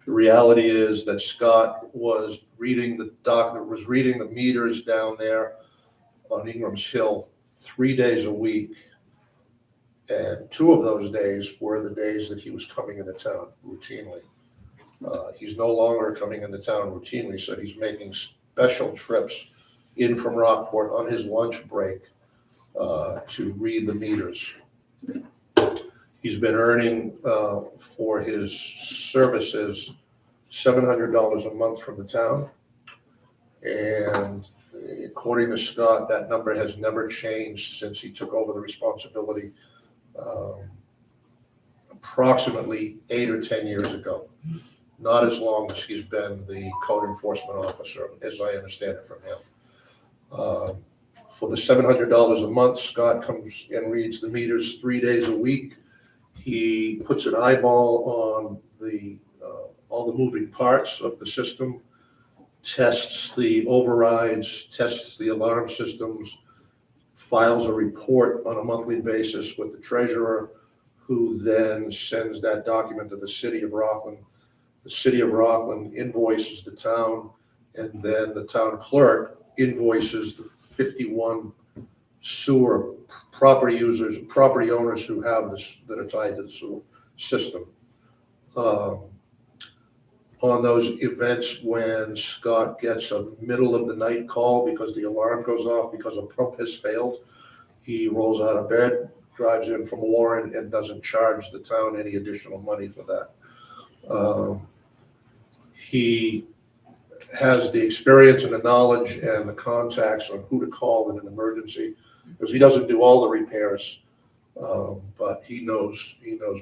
The reality is that Scott was reading the meters down there on Ingram's Hill 3 days a week. And 2 of those days were the days that he was coming into town routinely. He's no longer coming into town routinely, so he's making special trips in from Rockport on his lunch break to read the meters. He's been earning for his services $700 a month from the town. And according to Scott, that number has never changed since he took over the responsibility approximately 8 or 10 years ago. Not as long as he's been the code enforcement officer, as I understand it from him. For the $700 a month, Scott comes and reads the meters 3 days a week. He puts an eyeball on all the moving parts of the system, tests the overrides, tests the alarm systems, files a report on a monthly basis with the treasurer, who then sends that document to the city of Rockland. The city of Rockland invoices the town, and then the town clerk invoices the 51 sewer property owners who have this, that are tied to the sewer system. On those events when Scott gets a middle of the night call because the alarm goes off because a pump has failed, he rolls out of bed, drives in from Warren, and doesn't charge the town any additional money for that. He has the experience and the knowledge and the contacts on who to call in an emergency, because he doesn't do all the repairs, but he knows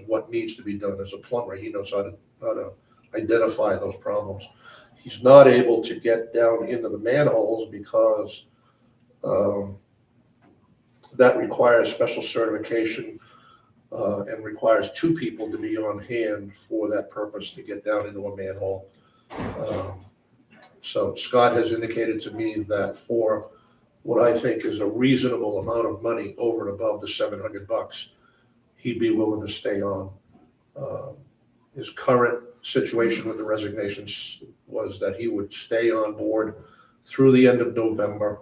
what needs to be done as a plumber. He knows how to identify those problems. He's not able to get down into the manholes because that requires special certification and requires 2 people to be on hand for that purpose to get down into a manhole. So Scott has indicated to me that for what I think is a reasonable amount of money over and above the $700, he'd be willing to stay on. His current situation with the resignations was that he would stay on board through the end of November,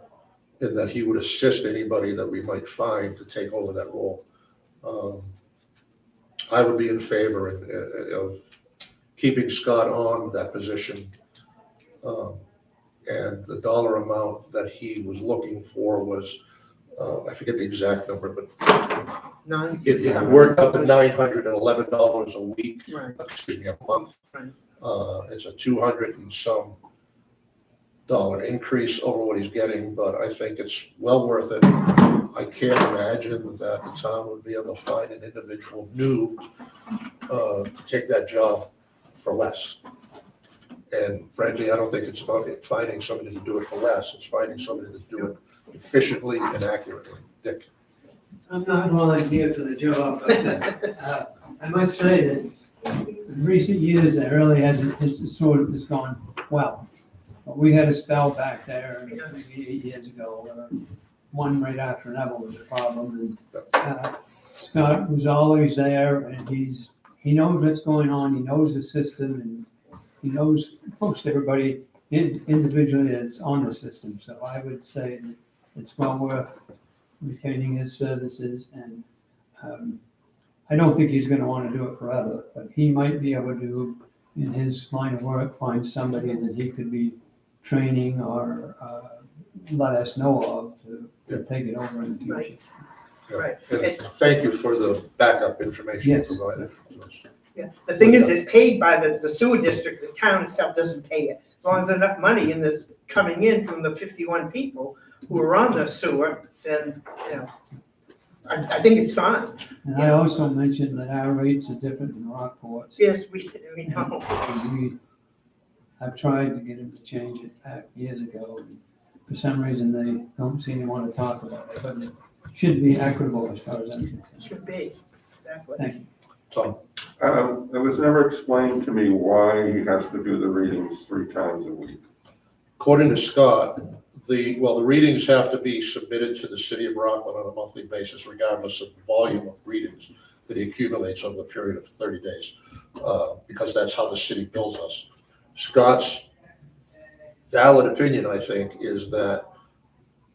and that he would assist anybody that we might find to take over that role. I would be in favor of keeping Scott on that position. And the dollar amount that he was looking for was, I forget the exact number, but None. it worked out to $911 a week, Right. excuse me, a month. Right. It's a 200 and some dollar increase over what he's getting, but I think it's well worth it. I can't imagine that the town would be able to find an individual new to take that job for less. And frankly, I don't think it's about finding somebody to do it for less. It's finding somebody to do it efficiently and accurately. Dick? I'm not volunteer for the job, but I must say that in recent years, it really hasn't, it's sort of has gone well. But we had a spell back there maybe 8 years ago, where one right after another was a problem. And Scott was always there, and he knows what's going on, he knows the system, and he knows most everybody individually that's on the system. So I would say that it's well worth retaining his services, and I don't think he's gonna wanna do it forever, but he might be able to, in his line of work, find somebody that he could be training or let us know of to take it over in the future. Right. Yeah. Right. And thank you for the backup information you Yes. provided. Yeah, the thing is, it's paid by the sewer district, the town itself doesn't pay it. As long as there's enough money in this coming in from the 51 people who are on the sewer, then, you know, I think it's fine. And I also mentioned that our rates are different than Rockport's. Yes, we know. I've tried to get him to change it back years ago. And for some reason, they don't seem to want to talk about it, but it should be equitable as far as I'm concerned. Should be, exactly. Thank you. Tom? It was never explained to me why he has to do the readings 3 times a week. According to Scott, the readings have to be submitted to the city of Rockland on a monthly basis, regardless of the volume of readings that he accumulates over the period of 30 days, because that's how the city bills us. Scott's valid opinion, I think, is that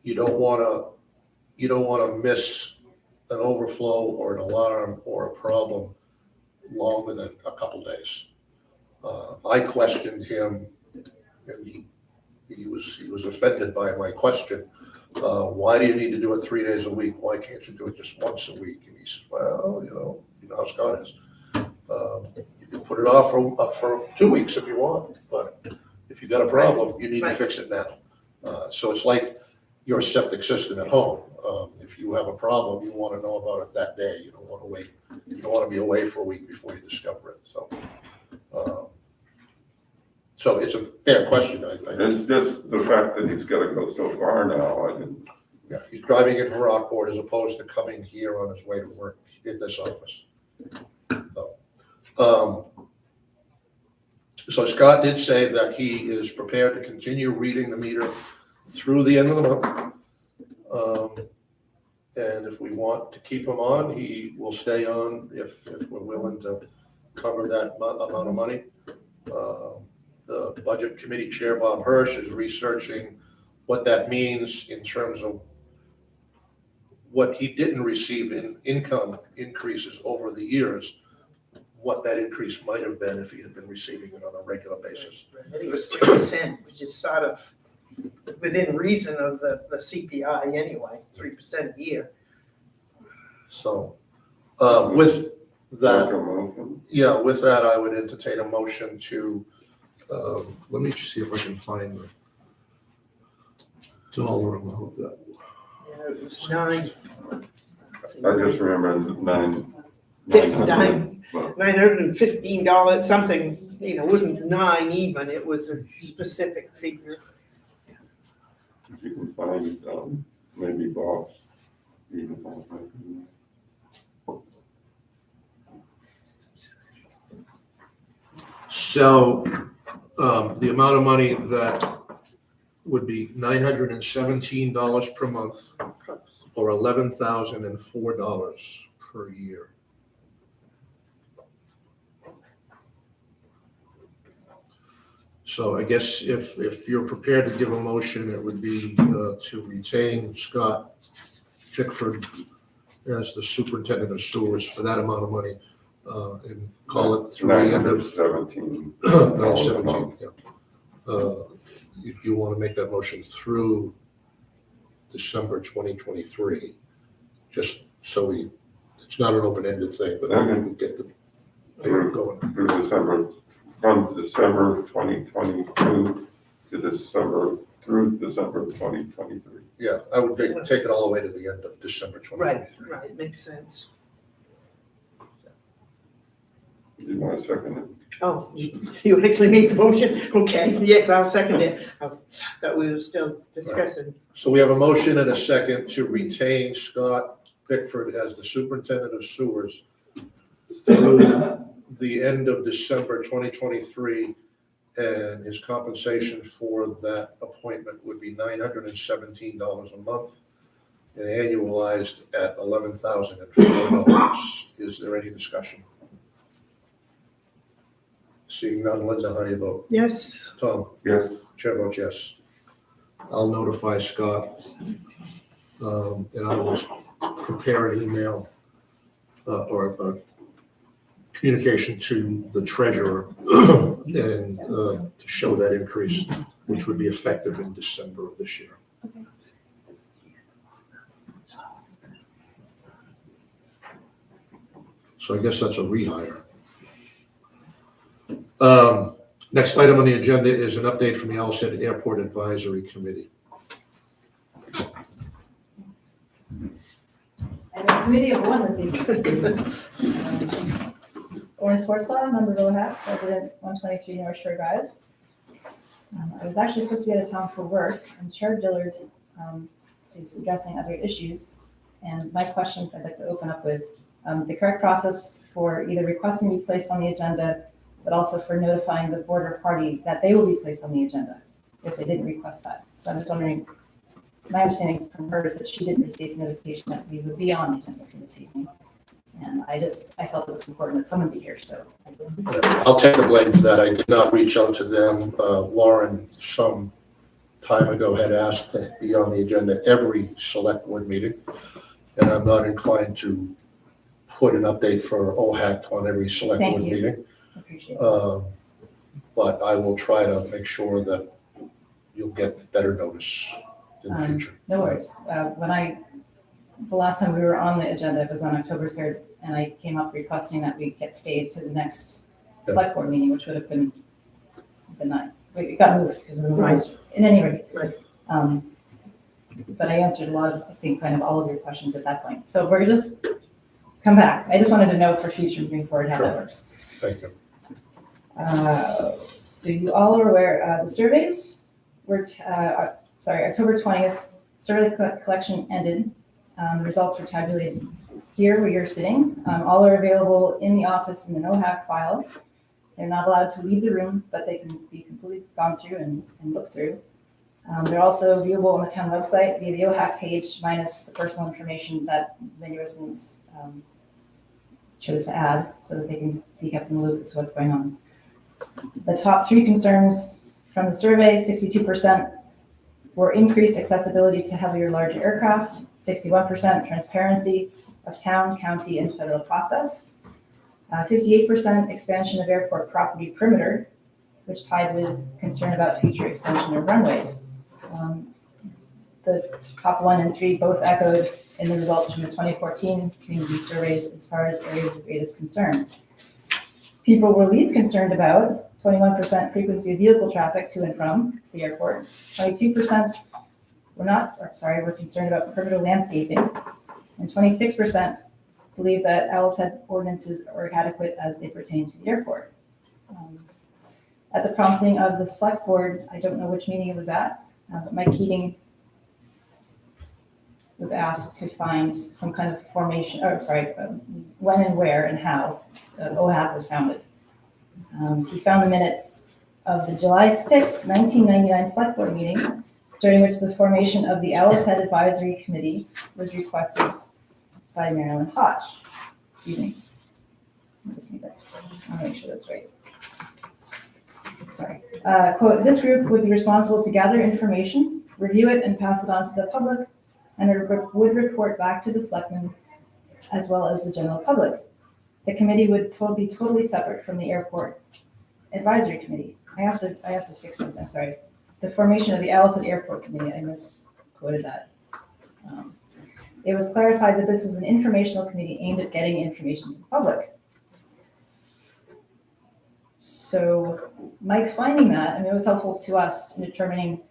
you don't want to miss an overflow or an alarm or a problem longer than a couple days. I questioned him, and he was offended by my question. Why do you need to do it 3 days a week? Why can't you do it just once a week? And he said, well, you know how Scott is. You can put it off for 2 weeks if you want, but if you got a problem, you need to fix it now. So it's like your septic system at home. If you have a problem, you want to know about it that day. You don't want to wait. You don't want to be away for a week before you discover it. So it's a fair question. It's just the fact that he's got to go so far now. Yeah, he's driving into Rockport as opposed to coming here on his way to work at this office. So Scott did say that he is prepared to continue reading the meter through the end of the month. And if we want to keep him on, he will stay on if we're willing to cover that amount of money. The Budget Committee Chair, Bob Hirsch, is researching what that means in terms of what he didn't receive in income increases over the years, what that increase might have been if he had been receiving it on a regular basis. I think it was 3%, which is sort of within reason of the CPI anyway, 3% a year. So with that, I would entertain a motion to, let me see if I can find the dollar amount that. Yeah, it was 9. I just remember $915 something, it wasn't 9 even, it was a specific figure. If you can find maybe Bob's. So the amount of money that would be $917 per month or $11,004 per year. So I guess if you're prepared to give a motion, it would be to retain Scott Pickford as the superintendent of sewers for that amount of money, and call it through the end of, 917. no, 17, yeah. If you want to make that motion through December 2023, just so it's not an open-ended thing, but we can get the thing going. Through December, from December 2022 to December, through December 2023. Yeah, I would take it all the way to the end of December Right, 2023. right, makes sense. You want to second it? Oh, you actually made the motion? Okay, yes, I'll second it. I thought we were still discussing. So we have a motion and a second to retain Scott Bickford as the superintendent of sewers through the end of December 2023, and his compensation for that appointment would be $917 a month and annualized at $11,004. Is there any discussion? Seeing none, Linda, how do you vote? Yes, Tom? Yes. Chair votes yes. I'll notify Scott, and I will prepare an email or a communication to the treasurer and to show that increase, which would be effective in December of this year. So I guess that's a rehire. Next item on the agenda is an update from the Owl's Head Airport Advisory Committee. I have a committee of one this evening. Lawrence Horswell, member of OHAC, resident 123 North Shore Drive. I was actually supposed to be out of town for work, and Chair Dillard is addressing other issues. And my question I'd like to open up with the correct process for either requesting to be placed on the agenda, but also for notifying the border party that they will be placed on the agenda if they didn't request that. So I'm just wondering, my understanding from her is that she didn't receive notification that we would be on the agenda for this evening. And I felt it was important that someone be here, so. I'll take the blame for that. I did not reach out to them. Lauren, some time ago, had asked to be on the agenda every select board meeting, and I'm not inclined to put an update for OHAC on every select Thank board you. meeting. Appreciate it. But I will try to make sure that you'll get better notice in the future. No worries. The last time we were on the agenda, it was on October 3rd, and I came up requesting that we get stayed to the next select board meeting, which would have been the 9th. It got moved because of the rules. In any rate. Right. But I answered a lot of, I think, kind of all of your questions at that point. So we're just come back. I just wanted to know for future moving forward how that works. Thank you. So you all are aware, the surveys were, October 20th, survey collection ended. The results were tabulated here where you're sitting. All are available in the office in the NOHAC file. They're not allowed to leave the room, but they can be completely gone through and looked through. They're also viewable on the town website via the OHAC page, minus the personal information that many residents chose to add so that they can be kept in the loop as to what's going on. The top 3 concerns from the survey, 62% were increased accessibility to heavier, larger aircraft, 61% transparency of town, county, and federal process, 58% expansion of airport property perimeter, which tied with concern about future extension of runways. The top 1 and 3 both echoed in the results from the 2014 community surveys as far as areas of greatest concern. People were least concerned about 21% frequency of vehicle traffic to and from the airport. 22% were concerned about perimeter landscaping, and 26% believe that Owl's Head ordinances are adequate as they pertain to the airport. At the prompting of the select board, I don't know which meeting it was at, but Mike Keating was asked to find some kind of formation, when and where and how OHAC was founded. He found the minutes of the July 6, 1999 select board meeting, during which the formation of the Owl's Head Advisory Committee was requested by Marilyn Hodge. Excuse me. I want to make sure that's right. Sorry. Quote, this group would be responsible to gather information, review it, and pass it on to the public, and would report back to the selectmen as well as the general public. The committee would be totally separate from the airport advisory committee. I have to fix something, sorry. The formation of the Allison Airport Committee, I misquoted that. It was clarified that this was an informational committee aimed at getting information to the public. So Mike finding that, I mean, it was helpful to us in determining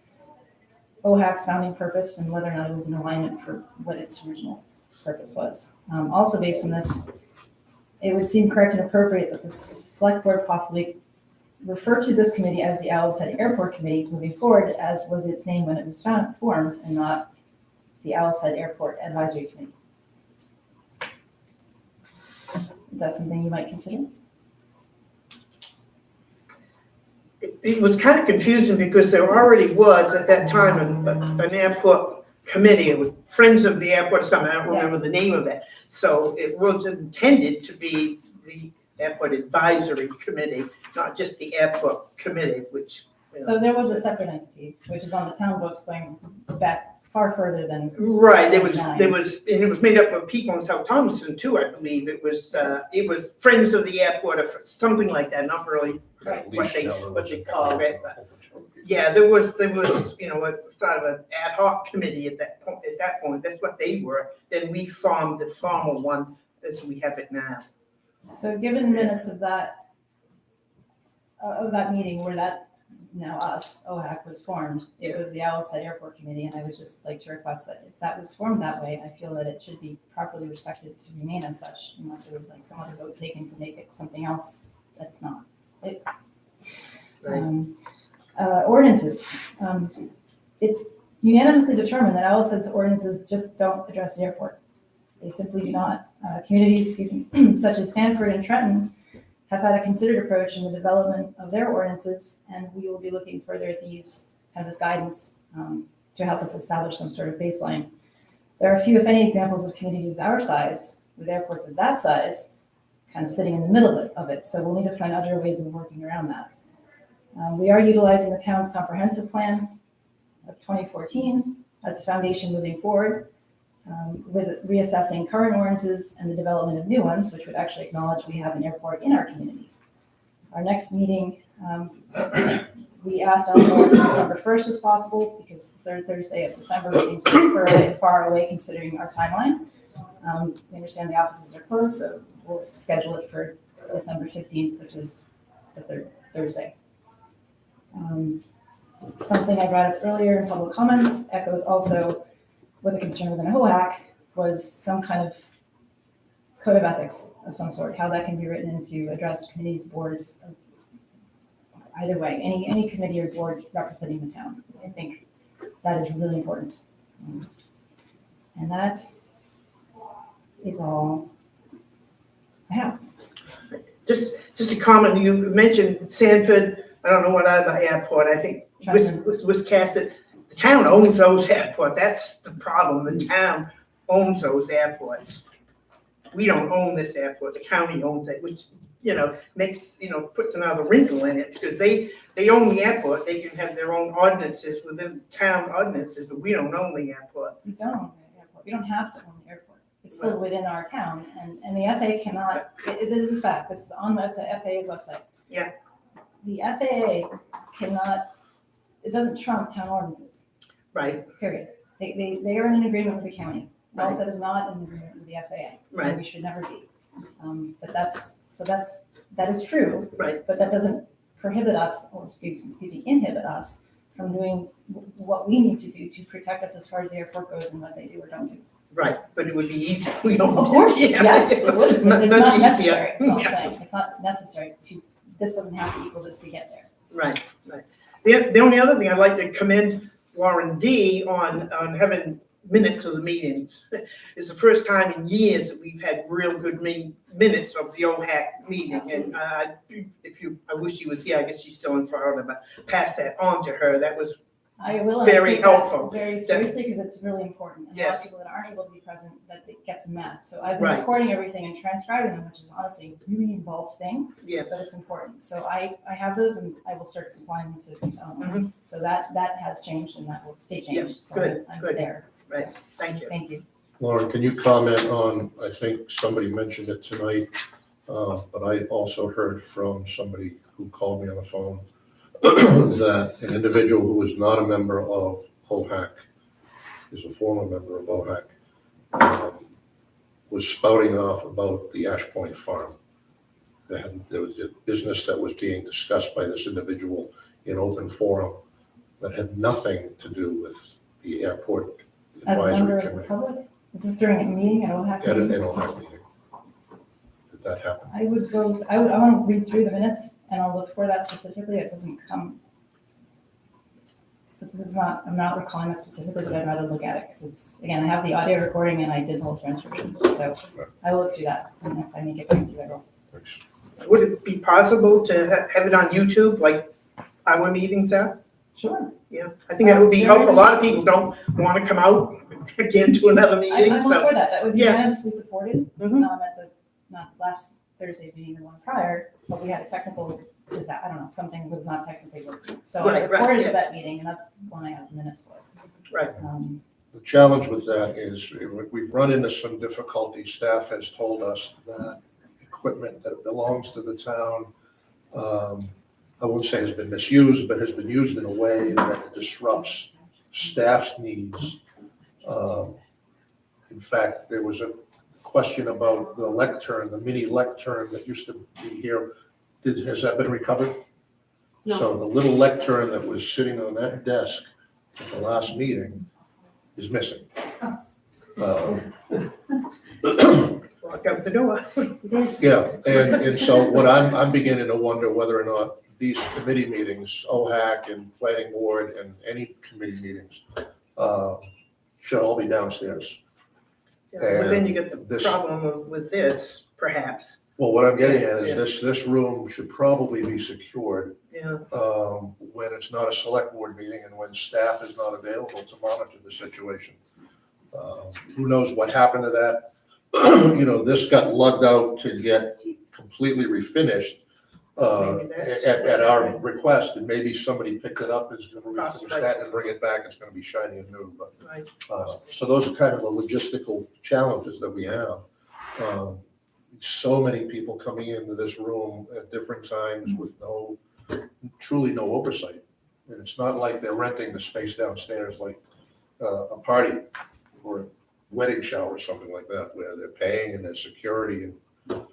OHAC's founding purpose and whether or not it was in alignment for what its original purpose was. Also based on this, it would seem correct and appropriate that the select board possibly refer to this committee as the Owl's Head Airport Committee moving forward, as was its name when it was formed, and not the Owl's Head Airport Advisory Committee. Is that something you might consider? It was kind of confusing because there already was at that time an airport committee. It was Friends of the Airport or something. I don't remember the name of it. So it was intended to be the Airport Advisory Committee, not just the Airport Committee, which. So there was a separate entity, which is on the town books going back far further than. Right, and it was made up of people in South Thompson too, I believe. It was Friends of the Airport or something like that, not really what they call it. But yeah, there was, a sort of an ad hoc committee at that point. That's what they were. Then we formed the formal one as we have it now. So given the minutes of that meeting where that, now us, OHAC was formed, it was the Owl's Head Airport Committee, and I would just like to request that if that was formed that way, I feel that it should be properly respected to remain as such, unless there was like some other vote taken to make it something else that it's not. Ordinances. It's unanimously determined that Owl's Head's ordinances just don't address the airport. They simply do not. Communities, such as Sanford and Trenton, have had a considered approach in the development of their ordinances, and we will be looking further at these, kind of as guidance to help us establish some sort of baseline. There are few, if any, examples of communities our size, with airports of that size, kind of sitting in the middle of it, so we'll need to find other ways of working around that. We are utilizing the town's comprehensive plan of 2014 as a foundation moving forward, with reassessing current ordinances and the development of new ones, which would actually acknowledge we have an airport in our community. Our next meeting, we asked Eleanor if December 1st was possible, because the third Thursday of December seems far away considering our timeline. We understand the offices are closed, so we'll schedule it for December 15th, which is the third Thursday. Something I brought up earlier in public comments echoes also with a concern within OHAC was some kind of code of ethics of some sort, how that can be written in to address committees, boards, either way, any committee or board representing the town. I think that is really important. And that is all I have. Just a comment, you mentioned Sanford, I don't know what other airport, I think Wiscasset. The town owns those airports. That's the problem. The town owns those airports. We don't own this airport. The county owns it, which, makes, puts another wrinkle in it, because they own the airport. They can have their own ordinances within town ordinances, but we don't own the airport. We don't own the airport. We don't have to own the airport. It's still within our town, and the FAA cannot, this is fact, this is on the FAA's website. Yeah. The FAA cannot, it doesn't trump town ordinances. Right. Period. They are in an agreement with the county. Right. Also, it is not in agreement with the FAA. Right. And we should never be. But that is true. Right. But that doesn't prohibit us, or inhibit us from doing what we need to do to protect us as far as the airport goes and what they do or don't do. Right, but it would be easy. We don't. Of course, yes, it would, but it's not easier. necessary. That's all I'm Yeah. saying. It's not necessary this doesn't have to equal this to get there. Right. The only other thing I'd like to commend Warren D on having minutes of the meetings. It's the first time in years that we've had real good minutes of the OHAC meeting. Absolutely. And I wish she was here. I guess she's still in Florida, but pass that on to her. That was I will. Very take that helpful. Very seriously, because it's really important. And a lot of Yes. people that aren't able to be present, that it gets messed. So I've been Right. recording everything and transcribing them, which is honestly a really involved thing, but yes. it's important. So I have those, and I will start supplying them to Eleanor. Mhm. So that has changed, and that will stay changed. Yeah, as long good, as I'm good. there. Thank you. Thank you. Lauren, can you comment on, I think somebody mentioned it tonight, but I also heard from somebody who called me on the phone that an individual who was not a member of OHAC, is a former member of OHAC, was spouting off about the Ash Point Farm. There was a business that was being discussed by this individual in open forum that had nothing to do with the airport As a member advisory of the committee. public? Is this during a meeting at OHAC? At an meeting? OHAC meeting. Did that happen? I would go, I want to read through the minutes and I'll look for that specifically. It doesn't come. This is not, I'm not recalling that specifically, but I'd rather look at it because it's, again, I have the audio recording and I did the whole transcription. So I will look through that and if I make it back to you, I will. Thanks. Would it be possible to have it on YouTube, like our meetings are? Sure. Yeah, I think that would be helpful. A lot of people don't want to come out again to another meeting, I'm all so. for that. That was Yeah. unanimously supported Mhm. at the, not last Thursday's meeting, the one prior, but we had a technical, I don't know, something was not technically working. So I Right, right, recorded yeah. that meeting and that's the one I have minutes for. Right. The challenge with that is we've run into some difficulty. Staff has told us that equipment that belongs to the town, I won't say has been misused, but has been used in a way that disrupts staff's needs. In fact, there was a question about the lectern, the mini lectern that used to be here. Has that been recovered? No. So the little lectern that was sitting on that desk at the last meeting is missing. Walk out the door. Yeah, and so what I'm beginning to wonder whether or not these committee meetings, OHAC and planning board and any committee meetings, should all be downstairs. Yeah, but then you get the This- problem with this, perhaps, Well, what I'm getting at Yeah. is this room should probably be secured yeah. when it's not a select board meeting and when staff is not available to monitor the situation. Who knows what happened to that? You know, this got lugged out to get completely refinished Maybe that's- at our request, and maybe somebody picked it up, is gonna refinish Possibly. that and bring it back, it's gonna be shiny and new, but, Right. so those are kind of the logistical challenges that we have. So many people coming into this room at different times with truly no oversight. And it's not like they're renting the space downstairs like a party or a wedding shower or something like that, where they're paying and there's security and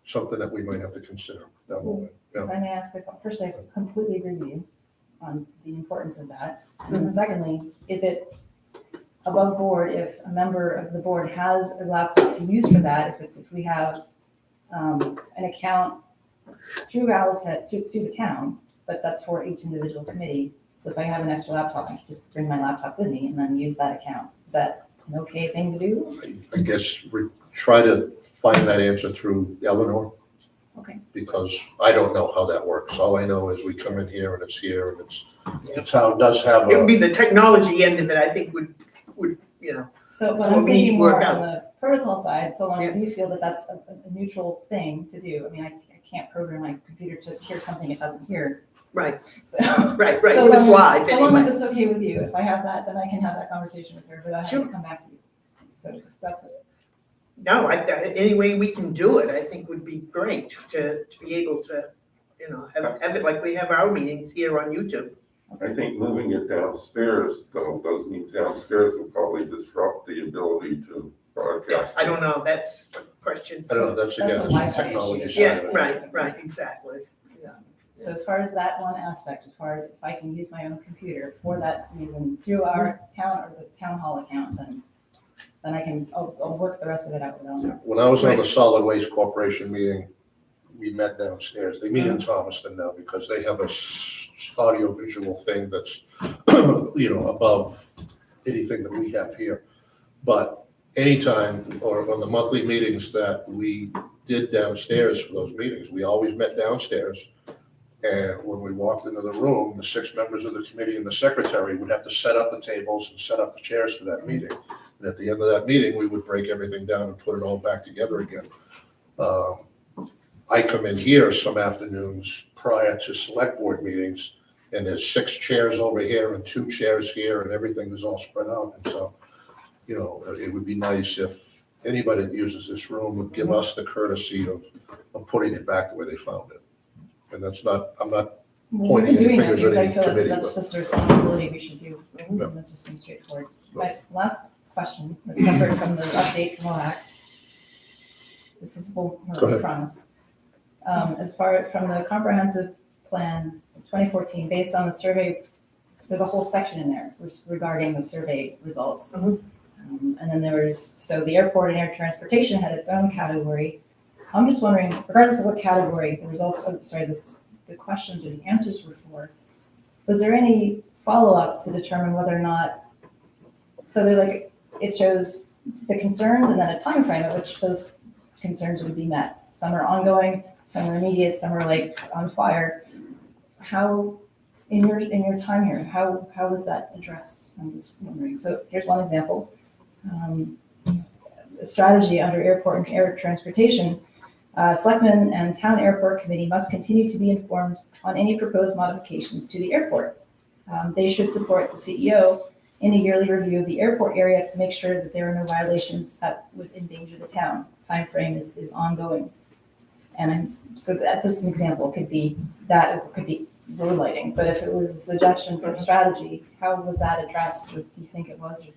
something that we might have to consider down the line. Yeah. If I may ask, first, I completely agree with you on the importance of that. And secondly, is it above board if a member of the board has a laptop to use for that, if we have an account through Owl's-Head, through the town, but that's for each individual committee. So if I have an extra laptop, I can just bring my laptop with me and then use that account. Is that an okay thing to do? I guess we try to find that answer through Eleanor. Okay. Because I don't know how that works. All I know is we come in here and it's here and the town does have It would a, be the technology end of it, I think would, you know, So, That's but what I'm we need to thinking more work on the protocol side, so long as you feel that that's a neutral thing to do. I mean, I can't program my computer to hear something it doesn't hear. right, So. right, So with a long as- slide So long as anyway. it's okay with you, if I have that, then I can have that conversation with her, but I have Sure. to come back to you. So that's what. No, any way we can do it, I think would be great to be able to, you know, have it like we have our meetings here on YouTube. I think moving it downstairs, though, those meetings downstairs will probably disrupt the ability to broadcast. I don't know, that's a question. I don't know, that's again, That's a that's the Wi-Fi technology issue. side Yeah, of it. right, exactly. So as far as that one aspect, as far as if I can use my own computer for that reason through our town or the town hall account, then I can, I'll work the rest of it out without. When I was on the Solid Waste Corporation meeting, we met downstairs. They meet in Thomaston now because they have a audio visual thing that's, you know, above anything that we have here. But anytime, or on the monthly meetings that we did downstairs for those meetings, we always met downstairs. And when we walked into the room, the 6 members of the committee and the secretary would have to set up the tables and set up the chairs for that meeting. And at the end of that meeting, we would break everything down and put it all back together again. I come in here some afternoons prior to select board meetings, and there's 6 chairs over here and 2 chairs here, and everything is all spread out. And so you know, it would be nice if anybody that uses this room would give us the courtesy of putting it back the way they found it. And that's not, I'm not Well, pointing we've been any doing that fingers at because I any feel like committee, that's but- just a responsibility we should do. Yeah. That just seems straightforward. My last question, is separate from the update from LAC. This is full, Go ahead. promise. As far from the comprehensive plan 2014, based on the survey, there's a whole section in there regarding the survey results. And then there was, so the airport and air transportation had its own category. I'm just wondering, regardless of what category the results, the questions or the answers were for, was there any follow-up to determine whether or not, so there's like, it shows the concerns and then a time frame at which those concerns would be met. Some are ongoing, some are immediate, some are like on fire. How, in your time here, how was that addressed? I'm just wondering. So here's one example. A strategy under airport and air transportation. Selectmen and Town Airport Committee must continue to be informed on any proposed modifications to the airport. They should support the CEO in a yearly review of the airport area to make sure that there are no violations that would endanger the town. Timeframe is ongoing. So that's just an example. It could be that, it could be road lighting, but if it was a suggestion for a strategy, how was that addressed, or do you think it was?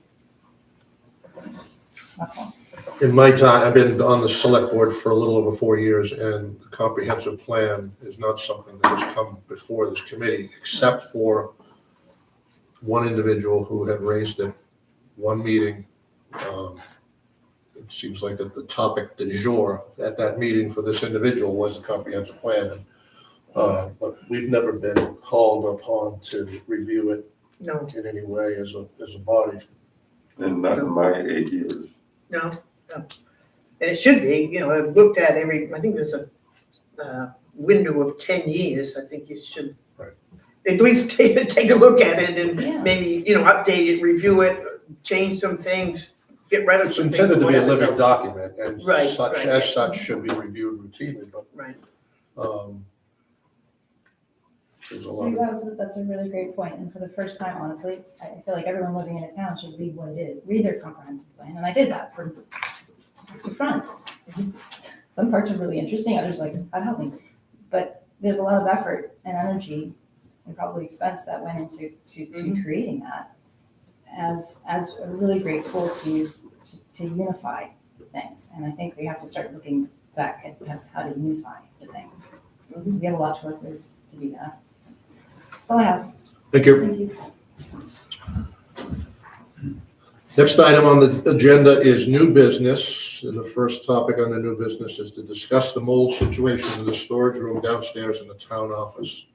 That's all. In my time, I've been on the select board for a little over 4 years, and the comprehensive plan is not something that has come before this committee, except for one individual who had raised it, one meeting. It seems like that the topic du jour at that meeting for this individual was the comprehensive plan. But we've never been called upon to review it No, in any way as a body. And not in my 8 years. no. And it should be, you know, I've looked at I think there's a window of 10 years. I think you should Right. at least take a look at it Yeah. and maybe, you know, update it, review it, change some things, get rid of It's some things. intended to be a whatever. living document, and Right, such, right. as such, should be reviewed routinely, but Right. there's a See, lot of, that's a really great point, and for the first time, honestly, I feel like everyone living in a town should read what it is, read their comprehensive plan, and I did that from back to front. Some parts are really interesting, others like, that helped me, but there's a lot of effort and energy and probably expense that went into creating that as a really great tool to use to unify things, and I think we have to start looking back at how to unify the thing. We have a lot to work with to do that. That's all I have. thank you. Thank you. Next item on the agenda is new business, and the first topic on the new business is to discuss the mold situation in the storage room downstairs in the town office.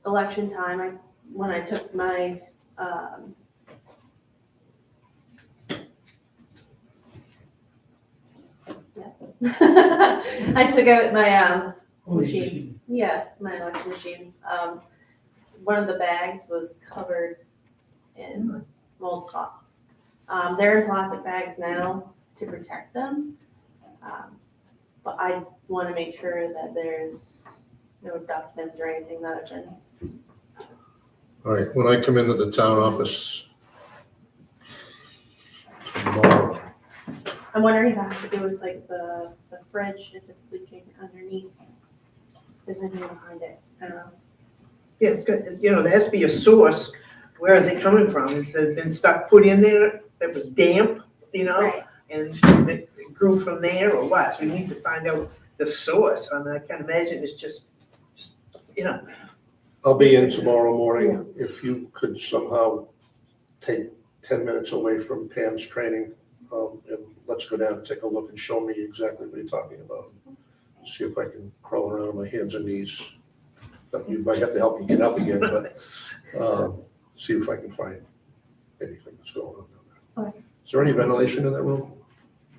Election time, when I took my, I took out my, machines. Yes, my election machines. One of the bags was covered in mold spots. They're in plastic bags now to protect them. But I want to make sure that there's no documents or anything that have been. All right, when I come into the town office tomorrow, I'm wondering if it has to do with like the fridge, if it's leaking underneath. If there's anything behind it. I don't know. Yeah, it's good. You know, there has to be a source. Where is it coming from? Has there been stuff put in there that was damp, you know? Right. And it grew from there or what? So we need to find out the source. I mean, I can't imagine it's just, you know. I'll be in tomorrow morning. If you could somehow take 10 minutes away from Pam's training, and let's go down and take a look and show me exactly what you're talking about. See if I can crawl around on my hands and knees. You might have to help me get up again, but see if I can find anything that's going on down there. Okay. Is there any ventilation in that room?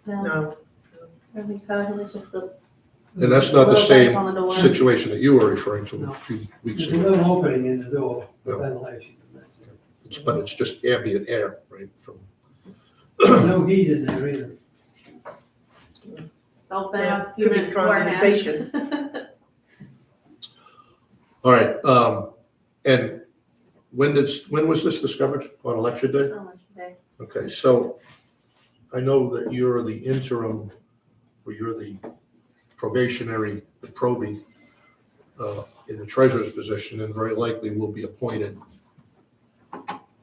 No. I don't think so. I think it's just the And that's not the little vents on the same door. situation that you were referring to a No. few weeks There's a ago. little opening in the door for Yeah. ventilation. and that's it. But it's just ambient air, right, from, There's no heat in there either. It's open a few Could be minutes beforehand. condensation. all right. And when was this discovered? On election day? On election day. Okay, so I know that you're the interim, or you're the probationary, the probie, in the treasurer's position, and very likely will be appointed.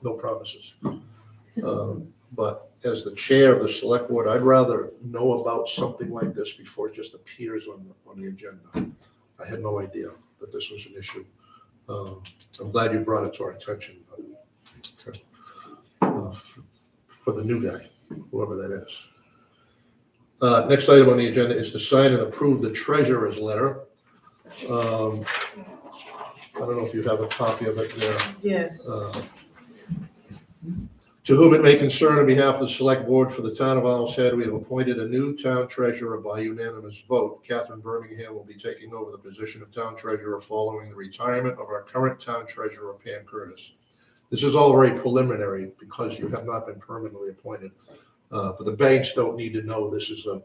No promises. But as the chair of the select board, I'd rather know about something like this before it just appears on the agenda. I had no idea that this was an issue. I'm glad you brought it to our attention. For the new guy, whoever that is. Next item on the agenda is to sign and approve the treasurer's letter. I don't know if you have a copy of it there. Yes. To whom it may concern, on behalf of the select board for the town of Owl's Head, we have appointed a new town treasurer by unanimous vote. Catherine Birmingham will be taking over the position of town treasurer following the retirement of our current town treasurer, Pam Curtis. This is all very preliminary because you have not been permanently appointed. But the banks don't need to know this is a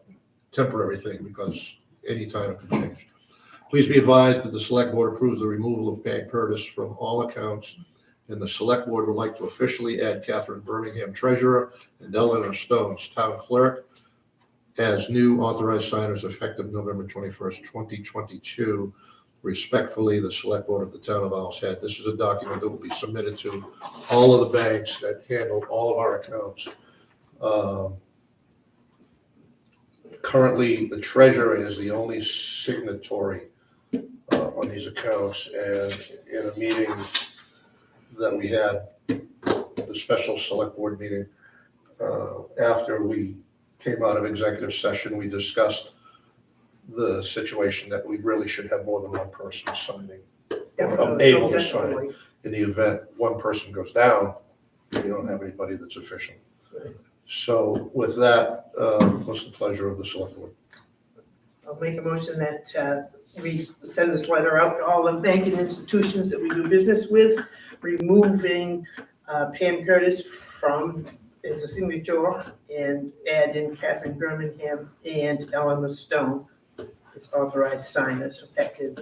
temporary thing because anytime it can change. Please be advised that the select board approves the removal of Pam Curtis from all accounts, and the select board would like to officially add Catherine Birmingham treasurer and Eleanor Stones town clerk as new authorized signers effective November 21st, 2022. Respectfully, the select board of the town of Owl's Head. This is a document that will be submitted to all of the banks that handle all of our accounts. Currently, the treasurer is the only signatory on these accounts, and in a meeting that we had, the special select board meeting, after we came out of executive session, we discussed the situation that we really should have more than one person signing, or able to sign. In the event one person goes down, we don't have anybody that's official. So with that, what's the pleasure of the select board? I'll make a motion that we send this letter out to all the banking institutions that we do business with, removing Pam Curtis from as a signature and add in Catherine Birmingham and Eleanor Stone as authorized signers effective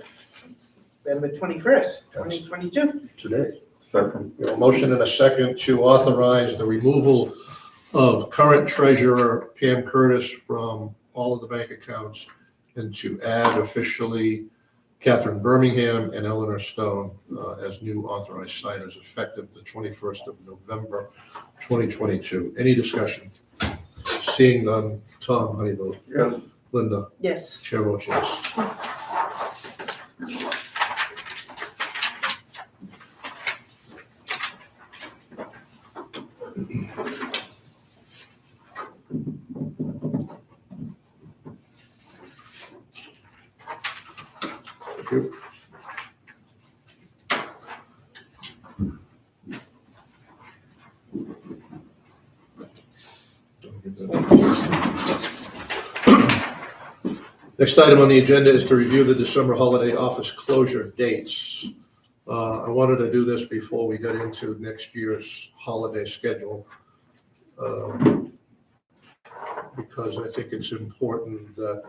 November 21st, 2022. Today. Second. We have a motion and a second to authorize the removal of current treasurer Pam Curtis from all of the bank accounts and to add officially Catherine Birmingham and Eleanor Stone as new authorized signers effective the 21st of November, 2022. Any discussion? Seeing none. Tom, how do you vote? Yes. Linda? Yes. Chair votes yes. Thank you. Next item on the agenda is to review the December holiday office closure dates. I wanted to do this before we got into next year's holiday schedule, because I think it's important that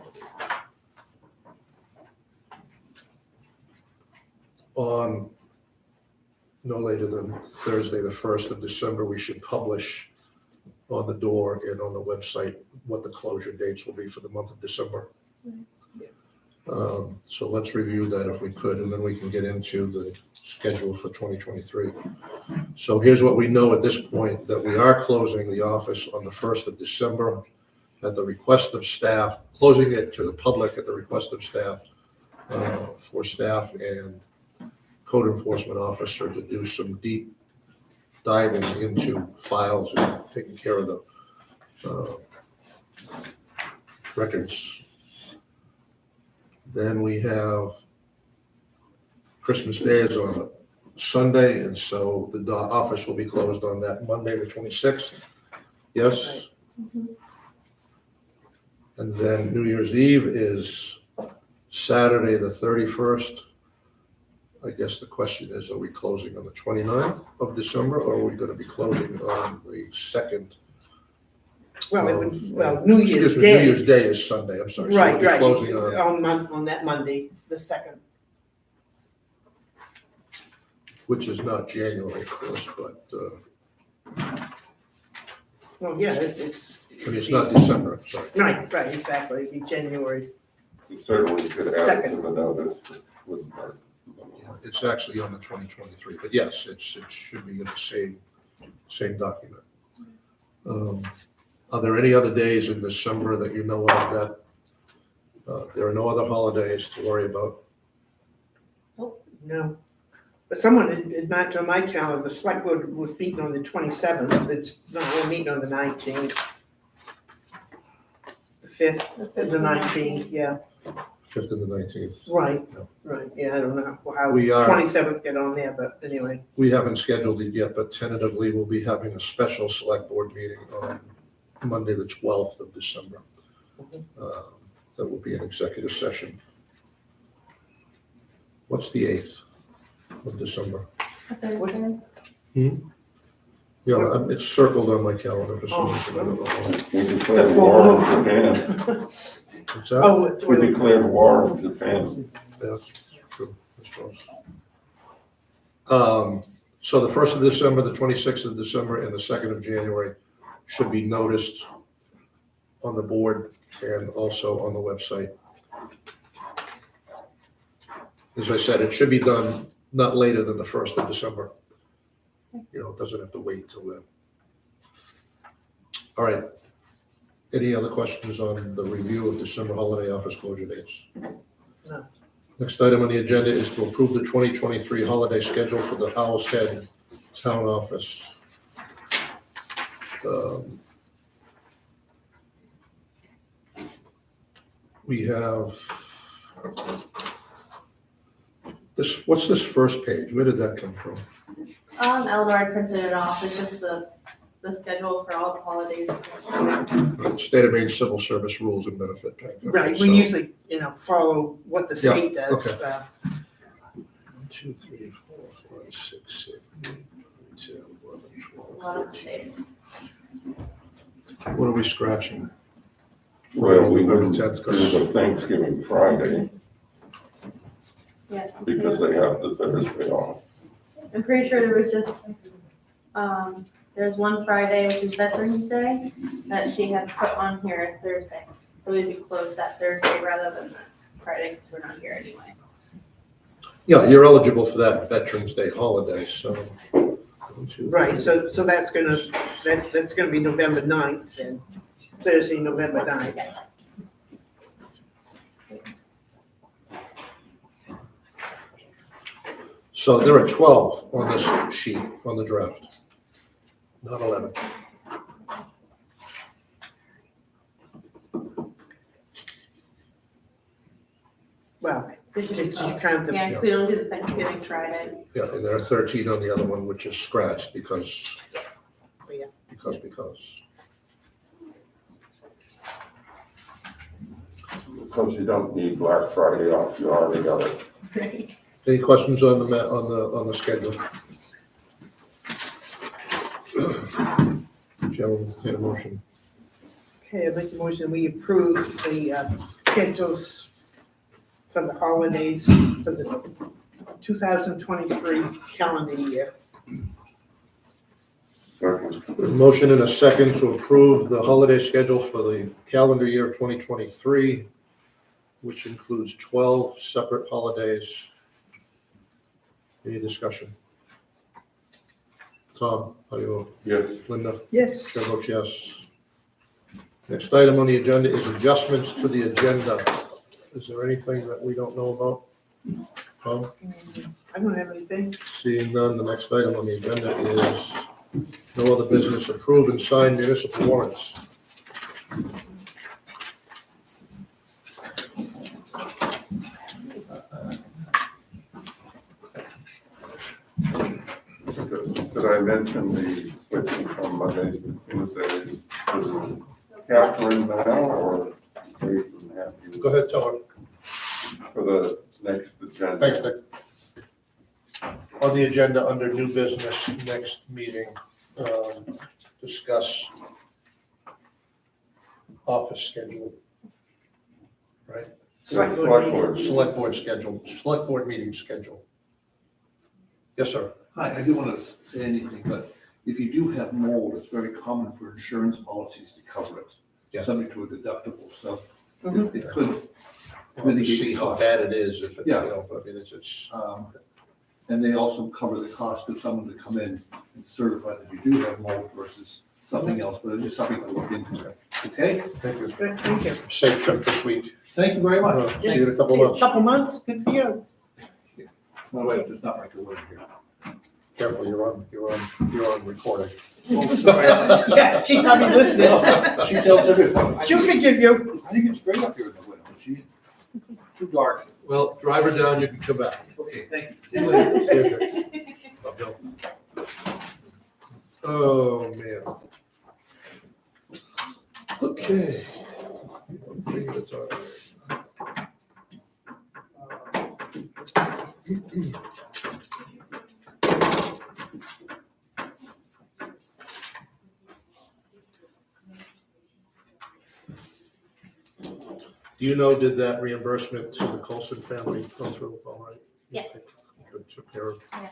on no later than Thursday, the 1st of December, we should publish on the door and on the website what the closure dates will be for the month of December. So let's review that if we could, and then we can get into the schedule for 2023. So here's what we know at this point, that we are closing the office on the 1st of December at the request of staff, closing it to the public at the request of staff, for staff and code enforcement officer to do some deep diving into files and taking care of the records. Then we have Christmas Day is on a Sunday, and so the office will be closed on that Monday, the 26th. Yes? And then New Year's Eve is Saturday, the 31st. I guess the question is, are we closing on the 29th of December, or are we going to be closing on the 2nd? New Year's Day. New Year's Day is Sunday, I'm sorry. So Right, we'll be right. closing on, On that Monday, the 2nd. which is not January, of course, but, Well, yeah, it's, I mean, it's not December, I'm sorry. right, exactly, it'd be January. We certainly could add it to Second. the notice. It wouldn't hurt. Yeah, It's actually on the 2023, but yes, it should be in the same document. Are there any other days in December that you know of that, there are no other holidays to worry about? No. But someone had marked on my calendar, the select board was meeting on the 27th, it's not, we're meeting on the 19th. The 5th, and the 19th, yeah, 5th and the 19th. right, No. right, yeah, I don't know how We are- 27th get on there, but anyway. We haven't scheduled it yet, but tentatively we'll be having a special select board meeting on Monday, the 12th of December. That will be an executive session. What's the 8th of December? Yeah, it's circled on my calendar for some reason. I don't know why. We declared war on Japan. What's that? Oh, We declared war on Japan. That's true, I suppose. So the 1st of December, the 26th of December, and the 2nd of January should be noticed on the board and also on the website. As I said, it should be done not later than the 1st of December. You know, it doesn't have to wait till then. All right. Any other questions on the review of December holiday office closure dates? No. Next item on the agenda is to approve the 2023 holiday schedule for the Owl's Head Town Office. We have this, what's this first page? Where did that come from? Eldar printed it off, it's just the schedule for all the holidays. State of Maine Civil Service Rules and Benefit Pact. Okay, right, so- we usually, follow what the Yeah, state does. okay. 1, 2, 3, 4, 5, 6, 7, 8, 9, 10, 11, A lot 12, of 13. days. What are we scratching? Well, we November wouldn't 10th, do 'cause- the Thanksgiving Friday Yeah. because they have the Thursday off. I'm pretty sure there was just, there's one Friday, which is Veterans Day, that she had put on here as Thursday. So we'd be closed that Thursday rather than that Friday, because we're not here anyway. Yeah, you're eligible for that Veterans Day holiday, so. 1, 2, Right, 3, so that's gonna be November 9th and Thursday, November 9th. So there are 12 on this sheet, on the draft, not 11. Well, did you count them? Yeah, because we don't do the Thanksgiving Friday. Yeah, and there are 13 on the other one, which is scratched because. Yeah. Because. Because you don't need Black Friday off, you already got it. Any questions on the schedule? Chairman, entertain a motion. Okay, I make the motion, we approve the schedules for the holidays for the 2023 calendar year. Second. A motion and a second to approve the holiday schedule for the calendar year 2023, which includes 12 separate holidays. Any discussion? Tom, how do you vote? Yes. Linda? Yes. Chair votes yes. Next item on the agenda is adjustments to the agenda. Is there anything that we don't know about? Tom? I don't have anything. Seeing none, the next item on the agenda is no other business. Approve and sign municipal warrants. Did I mention the switching from Mondays to Tuesdays to Catherine now, or wait and have you Go ahead, tell her. for the next agenda? Thanks, Nick. On the agenda, under new business, next meeting, discuss office schedule. Right? Select board Select meeting. board. Select board schedule, select board meeting schedule. Yes, sir. Hi, I didn't want to say anything, but if you do have mold, it's very common for insurance policies to cover it, Yeah. subject to a deductible, so Mhm. it could Well, to mitigate see the how cost. bad it is, if it, you Yeah. know, I mean, it's, And they also cover the cost of someone to come in and certify that you do have mold versus something else, but it's just something to look into. Okay? thank you. Good, thank you. Safe trip this week. Thank you very much. See you in a couple See you in a months. Couple months, good for you. My wife does not like to work here. Careful, you're on recording. Oh, sorry. Yeah, she's probably listening. She tells everyone. She'll forgive you. I think it's great up here in the winter, but she, too dark. Well, drive her down, you can come back. Okay, thank you. See you later. See you there. Bye, Bill. Oh, man. Okay. One thing at a time. Do you know, did that reimbursement to the Colson family go through all right? Yes. Good, took care of. Yeah.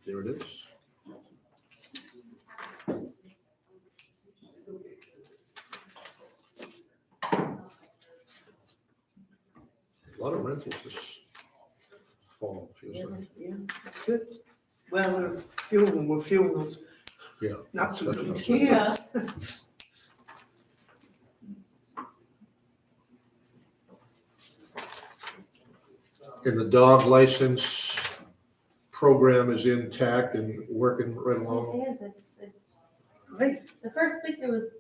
There it is. A lot of rentals this fall, feels like. Yeah, that's good. Well, a few of them were funerals. Yeah. Not so good. Yeah. And the dog license program is intact and working right along. It is, it's, Great. the first week it was,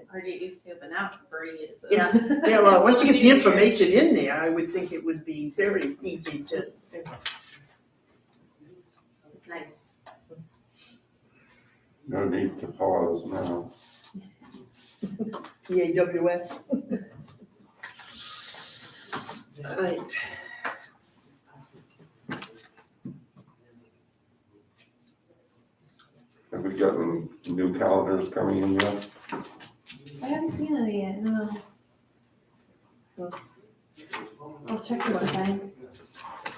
hard to get used to, but now it breathes. Yeah, yeah, well, once you get the information in there, I would think it would be very easy to, It's nice. No need to pause now. EAWS. Right. Have we gotten new calendars coming in yet? I haven't seen it yet, no. I'll check the website.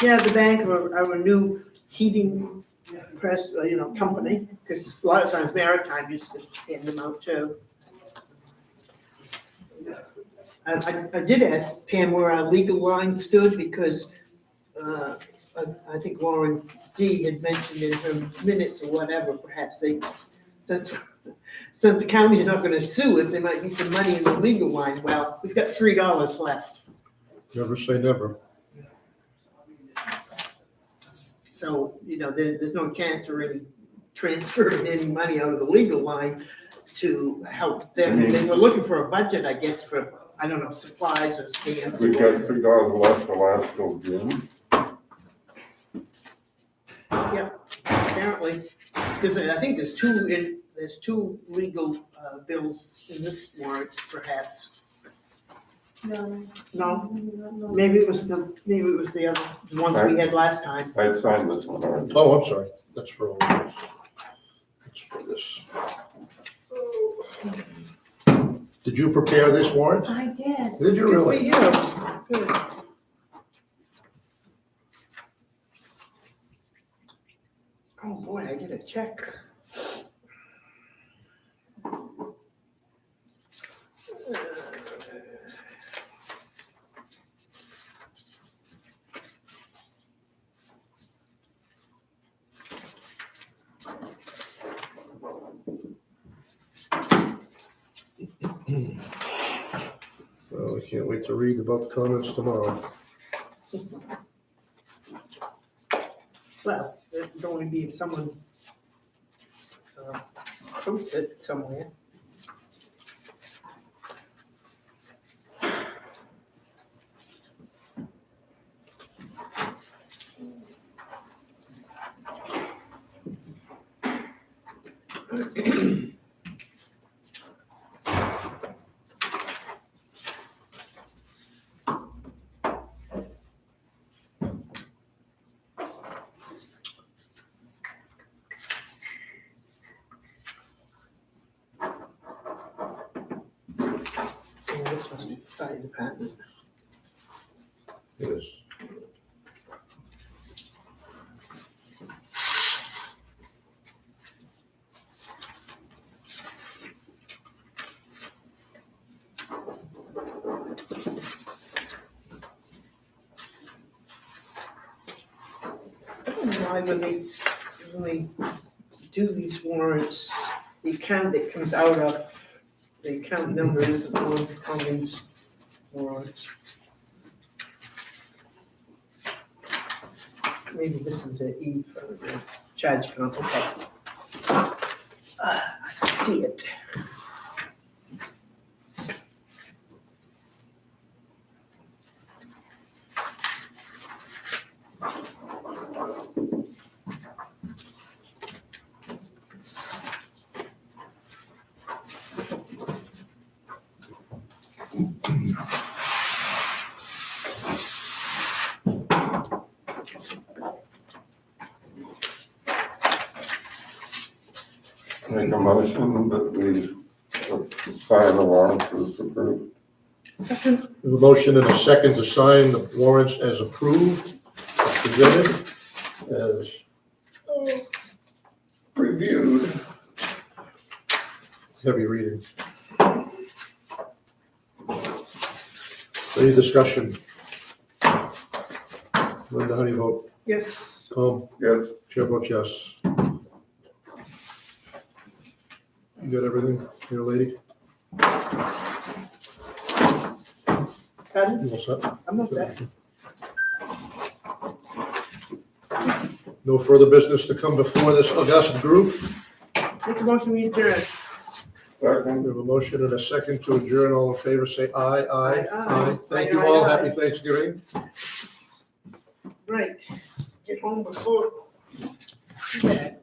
Yeah, the bank, our new heating press, company, because a lot of times Maritime used to hand them out too. I did ask Pam where our legal line stood because I think Lauren D had mentioned in her minutes or whatever, perhaps since the county's not gonna sue us, there might be some money in the legal line. Well, we've got $3 left. Never say never. So, there's no chance we're really transferring any money out of the legal line to help them. They were looking for a budget, I guess, for, I don't know, supplies or stamps. We've got $3 left to last till June. Apparently, because I think there's two legal bills in this warrant, perhaps. No. No, maybe it was the other, the ones we had last time. I'd signed this one already. Oh, I'm sorry. That's for all of this. That's for this. Did you prepare this warrant? I did. Did you really? Good for you. Good. Oh, boy, I get a check. Well, I can't wait to read about the comments tomorrow. Well, it would only be if someone posts it somewhere. This must be the fire department. Yes. I don't know why when they do these warrants, the account that comes out of, the account number isn't on these warrants. Maybe this is an E for the charge account, okay. I see it. Make a motion that we sign the warrants as approved. Second, We have a motion and a second to sign the warrants as approved, as presented, as reviewed. Heavy reading. Any discussion? Linda, how do you vote? yes. Tom? Yes, Chair votes yes. You got everything, here, lady? Pardon? You all set? I'm not that. No further business to come before this august group. Make a motion, we adjourn. second. We have a motion and a second to adjourn. All in favor, say aye, aye, Aye, aye. Thank you Aye, all. aye, Happy aye. Thanksgiving. Right, get home before that.